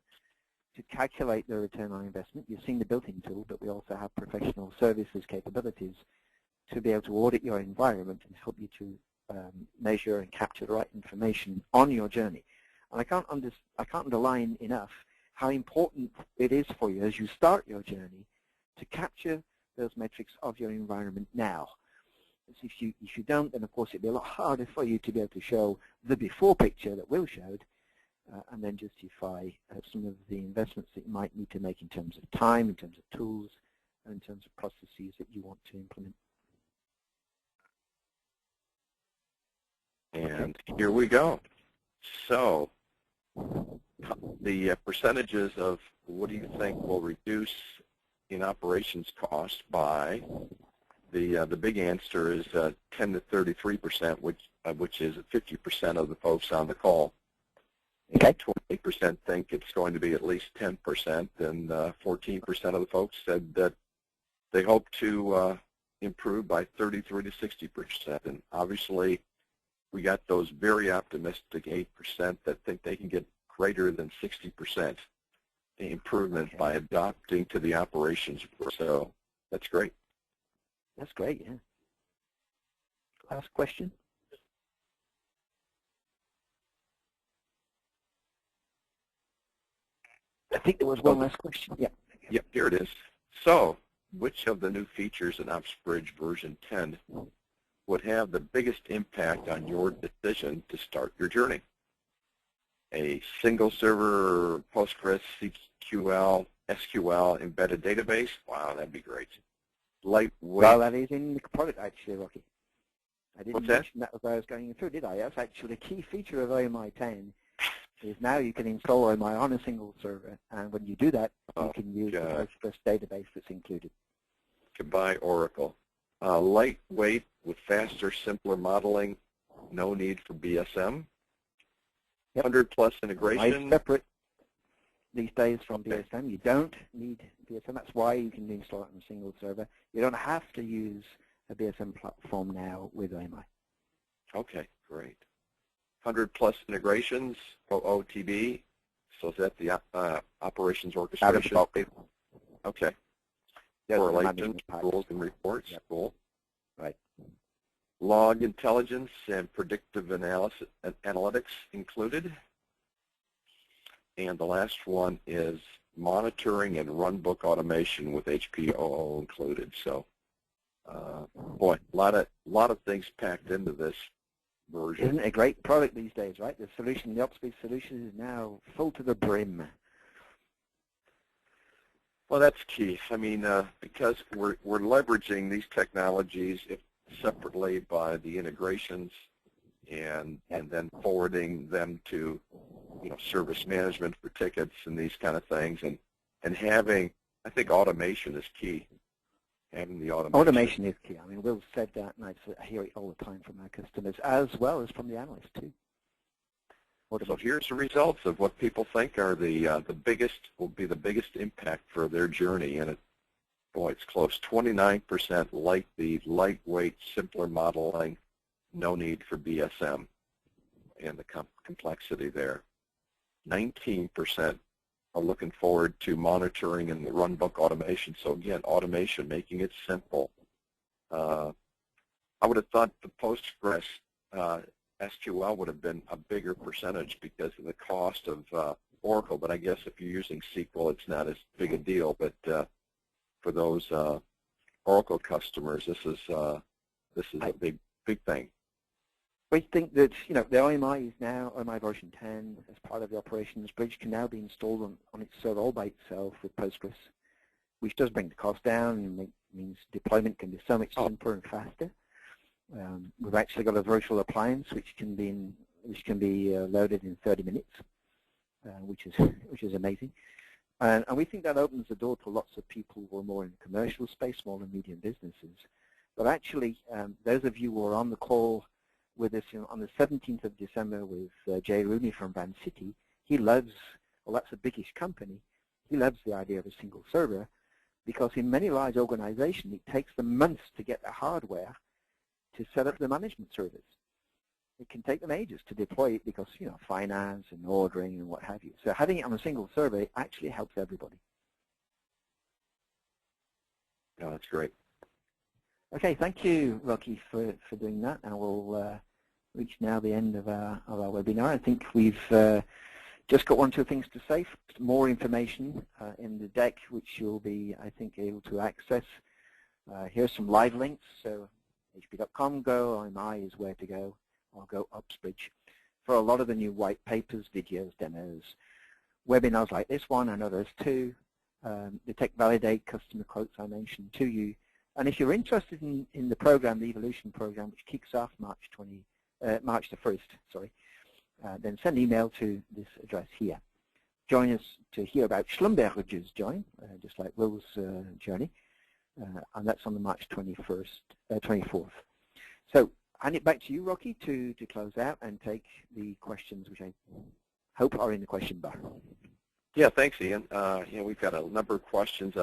to calculate the return on investment. You've seen the built-in tool, but we also have professional services capabilities to be able to audit your environment and help you to measure and capture the right information on your journey. And I can't underline enough how important it is for you as you start your journey to capture those metrics of your environment now. If you don't, then of course it'd be a lot harder for you to be able to show the before picture that Will showed and then justify some of the investments that you might need to make in terms of time, in terms of tools, and in terms of processes that you want to implement. And here we go. So the percentages of what do you think will reduce in operations cost by the big answer is 10 to 33%, which is 50% of the folks on the call. Okay. 28% think it's going to be at least 10%, and 14% of the folks said that they hope to improve by 33 to 60%. And obviously, we got those very optimistic 8% that think they can get greater than 60% improvement by adopting to the operations. So that's great. That's great, yeah. Last question. I think there was one last question. Yeah. Yep, here it is. So, which of the new features in OpsBridge version 10 would have the biggest impact on your decision to start your journey? A single server Postgres, SQL, embedded database? Wow, that'd be great. Lightweight. Well, that is in the product actually, Rocky. I didn't What's that? mention that as I was going through, did I? That's actually a key feature of OMI 10 is now you can install OMI on a single server, and when you do that, you can use the Postgres database that's included. Goodbye, Oracle. Lightweight with faster, simpler modeling, no need for BSM. Yep. 100+ integration. Separate these days from BSM. You don't need BSM. That's why you can install it on a single server. You don't have to use a BSM platform now with AMI. Okay, great. 100+ integrations, OOTB. So is that the operations orchestration? Okay. Correlations, rules, and reports. Yep. Cool. Right. Log intelligence and predictive analysis and analytics included. And the last one is monitoring and runbook automation with HPOO included. So, boy, a lot of things packed into this version. Isn't it a great product these days, right? The solution, the OpsBridge solution, is now full to the brim. Well, that's key. I mean, because we're leveraging these technologies separately by the integrations and then forwarding them to, you know, service management for tickets and these kind of things, and having, I think automation is key. Having the automation is key. I mean, Will said that, and I hear it all the time from our customers, as well as from the analysts too. So here's the results of what people think are the biggest, will be the biggest impact for their journey, and boy, it's close. 29% like the lightweight, simpler modeling, no need for BSM, and the complexity there. 19% are looking forward to monitoring and the runbook automation. So again, automation, making it simple. I would have thought the Postgres SQL would have been a bigger percentage because of the cost of Oracle, but I guess if you're using SQL, it's not as big a deal. But for those Oracle customers, this is a big thing. We think that, you know, the OMI is now, OMI version 10, as part of the operations. Bridge can now be installed on its server all by itself with Postgres, which does bring the cost down and means deployment can be so much simpler and faster. We've actually got a virtual appliance which can be loaded in 30 minutes, which is amazing. And we think that opens the door to lots of people who are more in the commercial space, small and medium businesses. But actually, those of you who are on the call with us on the 17th of December with Jay Rooney from Van City, he loves, well, that's a biggish company, he loves the idea of a single server because in many large organizations it takes them months to get the hardware to set up the management service. It can take them ages to deploy it because, you know, finance and ordering and what have you. So having it on a single server actually helps everybody. Yeah, that's great. Okay, thank you, Rocky, for doing that. And we'll reach now the end of our webinar. I think we've just got one or two things to say. First, more information in the deck, which you'll be, I think, able to access. Here's some live links. So hp.com, go, OMI is where to go, or go OpsBridge. For a lot of the new white papers, videos, demos, webinars like this one and others too, the Tech Validate customer quotes I mentioned to you. And if you're interested in the program, the Evolution program, which kicks off March the 1st, sorry, then send an email to this address here. Join us to hear about Schlumberger's join, just like Will's journey, and that's on the March 24th. So hand it back to you, Rocky, to close out and take the questions, which I hope are in the question bar. Yeah, thanks, Ian. We've got a number of questions.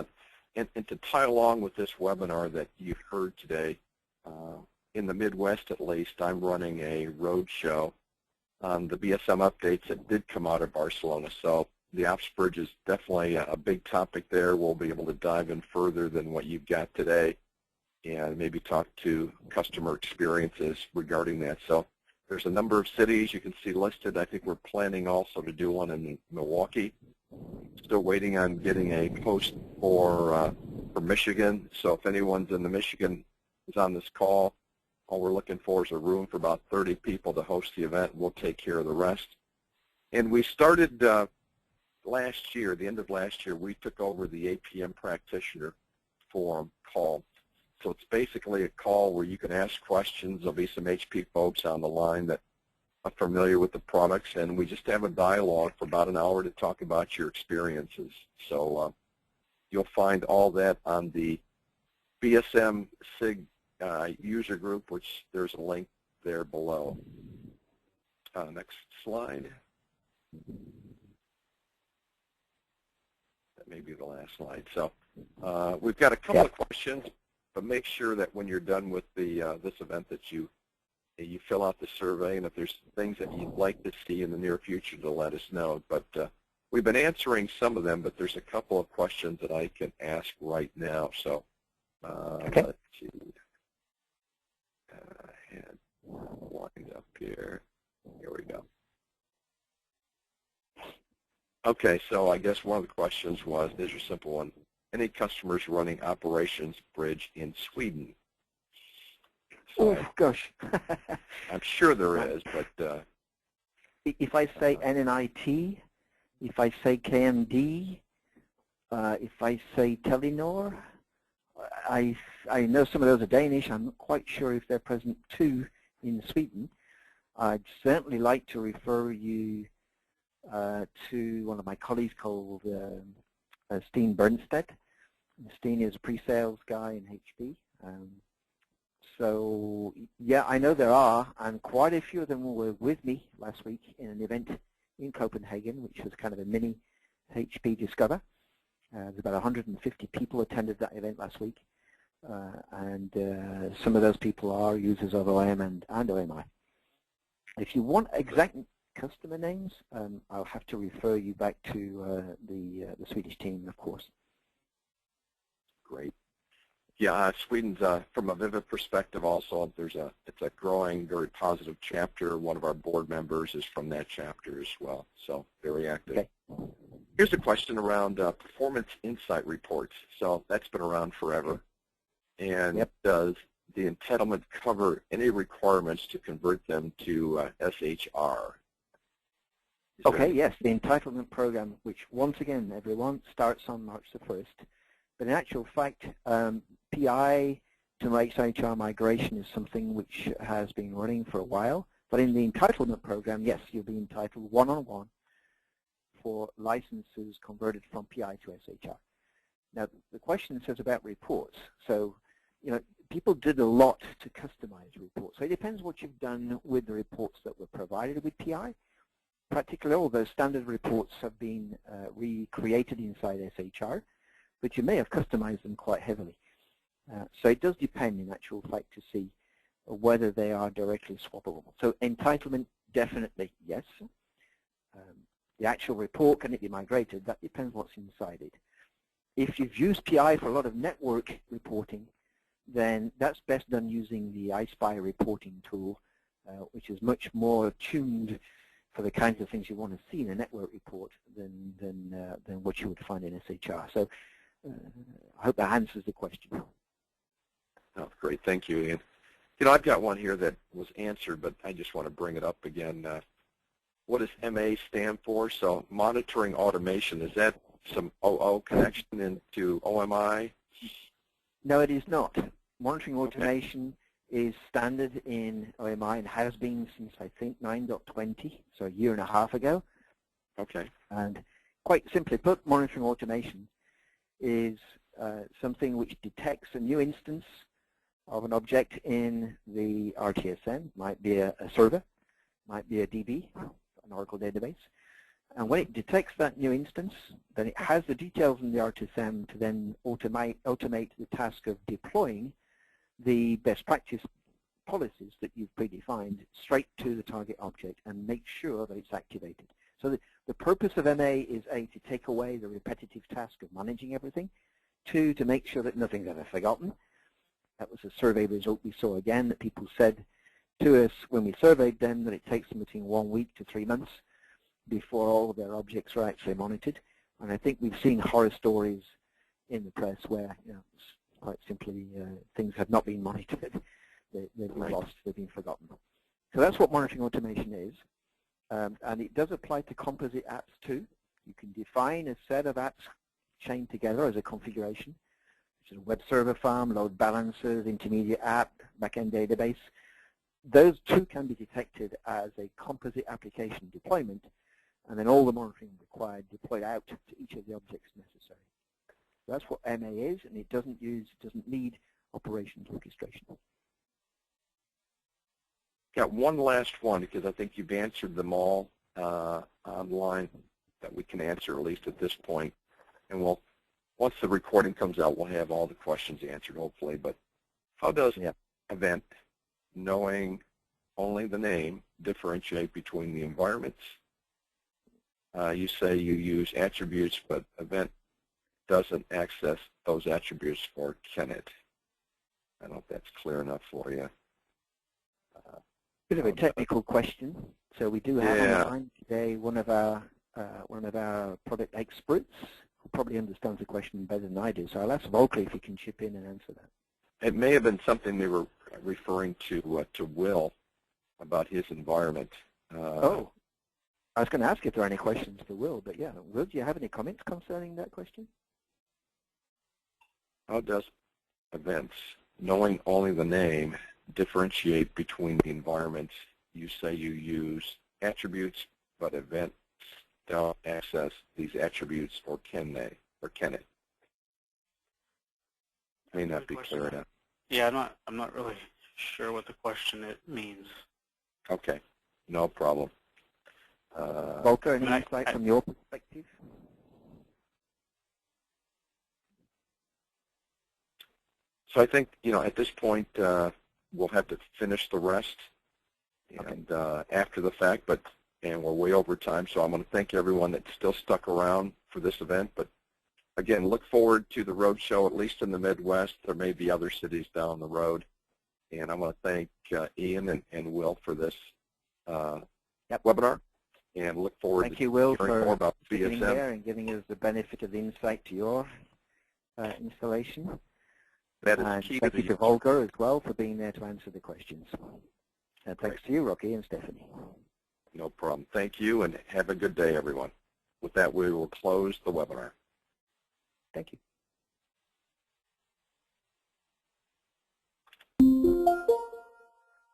And to tie along with this webinar that you've heard today, in the Midwest at least, I'm running a road show on the BSM updates that did come out of Barcelona. So the OpsBridge is definitely a big topic there. We'll be able to dive in further than what you've got today and maybe talk to customer experiences regarding that. So there's a number of cities you can see listed. I think we're planning also to do one in Milwaukee. Still waiting on getting a post for Michigan. So if anyone's in the Michigan is on this call, all we're looking for is a room for about 30 people to host the event. We'll take care of the rest. And we started last year, the end of last year, we took over the APM practitioner forum call. So it's basically a call where you can ask questions. There'll be some HP folks on the line that are familiar with the products, and we just have a dialogue for about an hour to talk about your experiences. So you'll find all that on the BSM SIG user group, which there's a link there below. Next slide. That may be the last slide. So we've got a couple of questions, but make sure that when you're done with the this event that you fill out the survey, and if there's things that you'd like to see in the near future, to let us know. But we've been answering some of them, but there's a couple of questions that I can ask right now. So let's see. And wind up here. Here we go. Okay, so I guess one of the questions was, there's a simple one. Any customers running OpsBridge in Sweden? So Oh, gosh. I'm sure there is, but... if I say NNIT, if I say KMD, if I say Telenor, I know some of those are Danish. I'm not quite sure if they're present too in Sweden. I'd certainly like to refer you to one of my colleagues called Steen Bernstedt. Steen is a pre-sales guy in HP. So yeah, I know there are, and quite a few of them were with me last week in an event in Copenhagen, which was kind of a mini HP Discover. There's about 150 people attended that event last week, and some of those people are users of OM and OMI. If you want exact customer names, I'll have to refer you back to the Swedish team, of course. Great. Yeah, Sweden's from a Vivit perspective also. It's a growing, very positive chapter. One of our board members is from that chapter as well, so very active. Okay. Here's a question around performance insight reports. So that's been around forever. And does the entitlement cover any requirements to convert them to SHR? Okay, yes, the entitlement program, which once again, everyone, starts on March the 1st. But in actual fact, PI to SHR migration is something which has been running for a while. But in the entitlement program, yes, you'll be entitled one-on-one for licenses converted from PI to SHR. Now, the question says about reports. So, you know, people did a lot to customize reports. So it depends what you've done with the reports that were provided with PI. Practically all those standard reports have been recreated inside SHR, but you may have customized them quite heavily. So it does depend in actual fact to see whether they are directly swappable. So entitlement, definitely yes. The actual report, can it be migrated? That depends what's inside it. If you've used PI for a lot of network reporting, then that's best done using the iSpy reporting tool, which is much more tuned for the kinds of things you want to see in a network report than what you would find in SHR. So I hope that answers the question. Oh, great, thank you, Ian. You know, I've got one here that was answered, but I just want to bring it up again. What does MA stand for? So monitoring automation, is that some OO connection into OMI? No, it is not. Monitoring automation is standard in OMI and has been since, I think, 9.20, so a year and a half ago. Okay. And quite simply put, monitoring automation is something which detects a new instance of an object in the RTSM. Might be a server, might be a DB, an Oracle database. And when it detects that new instance, then it has the details in the RTSM to then automate the task of deploying the best practice policies that you've predefined straight to the target object and make sure that it's activated. So the purpose of MA is A, to take away the repetitive task of managing everything, 2, to make sure that nothing's ever forgotten. That was a survey result we saw again, that people said to us when we surveyed them that it takes them between 1 week to 3 months before all of their objects are actually monitored. And I think we've seen horror stories in the press where, you know, quite simply things have not been monitored. They've been lost, they've been forgotten. So that's what monitoring automation is. And it does apply to composite apps too. You can define a set of apps chained together as a configuration, which is a web server farm, load balancers, intermediate app, backend database. Those too can be detected as a composite application deployment, and then all the monitoring required deployed out to each of the objects necessary. So that's what MA is, and it doesn't need operations orchestration. Got one last one because I think you've answered them all online that we can answer, at least at this point. And once the recording comes out, we'll have all the questions answered, hopefully. But how does event, knowing only the name, differentiate between the environments? You say you use attributes, but event doesn't access those attributes, or can it? I don't know if that's clear enough for you. Bit of a technical question. So we do have on the line today one of our product experts who probably understands the question better than I do. So I'll ask Volker if he can chip in and answer that. It may have been something they were referring to Will about his environment. Oh, I was going to ask if there are any questions for Will, but yeah, Will, do you have any comments concerning that question? How does events, knowing only the name, differentiate between the environments? You say you use attributes, but events don't access these attributes, or can they, or can it? May not be clear enough. Yeah, I'm not really sure what the question it means. Okay, no problem. Volker, any insight from your perspective? So I think, at this point, we'll have to finish the rest and after the fact, and we're way over time, so I'm going to thank everyone that's still stuck around for this event. But again, look forward to the road show, at least in the Midwest. There may be other cities down the road. And I want to thank Ian and Will for this webinar, and look forward Thank to you, Will, hearing more about being VSM. there and giving us the benefit of the insight to your installation. That is and key thank to you the to Volker as well for being there to answer the questions. And thanks to you, Rocky and Stephanie. No problem. Thank you, and have a good day, everyone. With that, we will close the webinar. Thank you.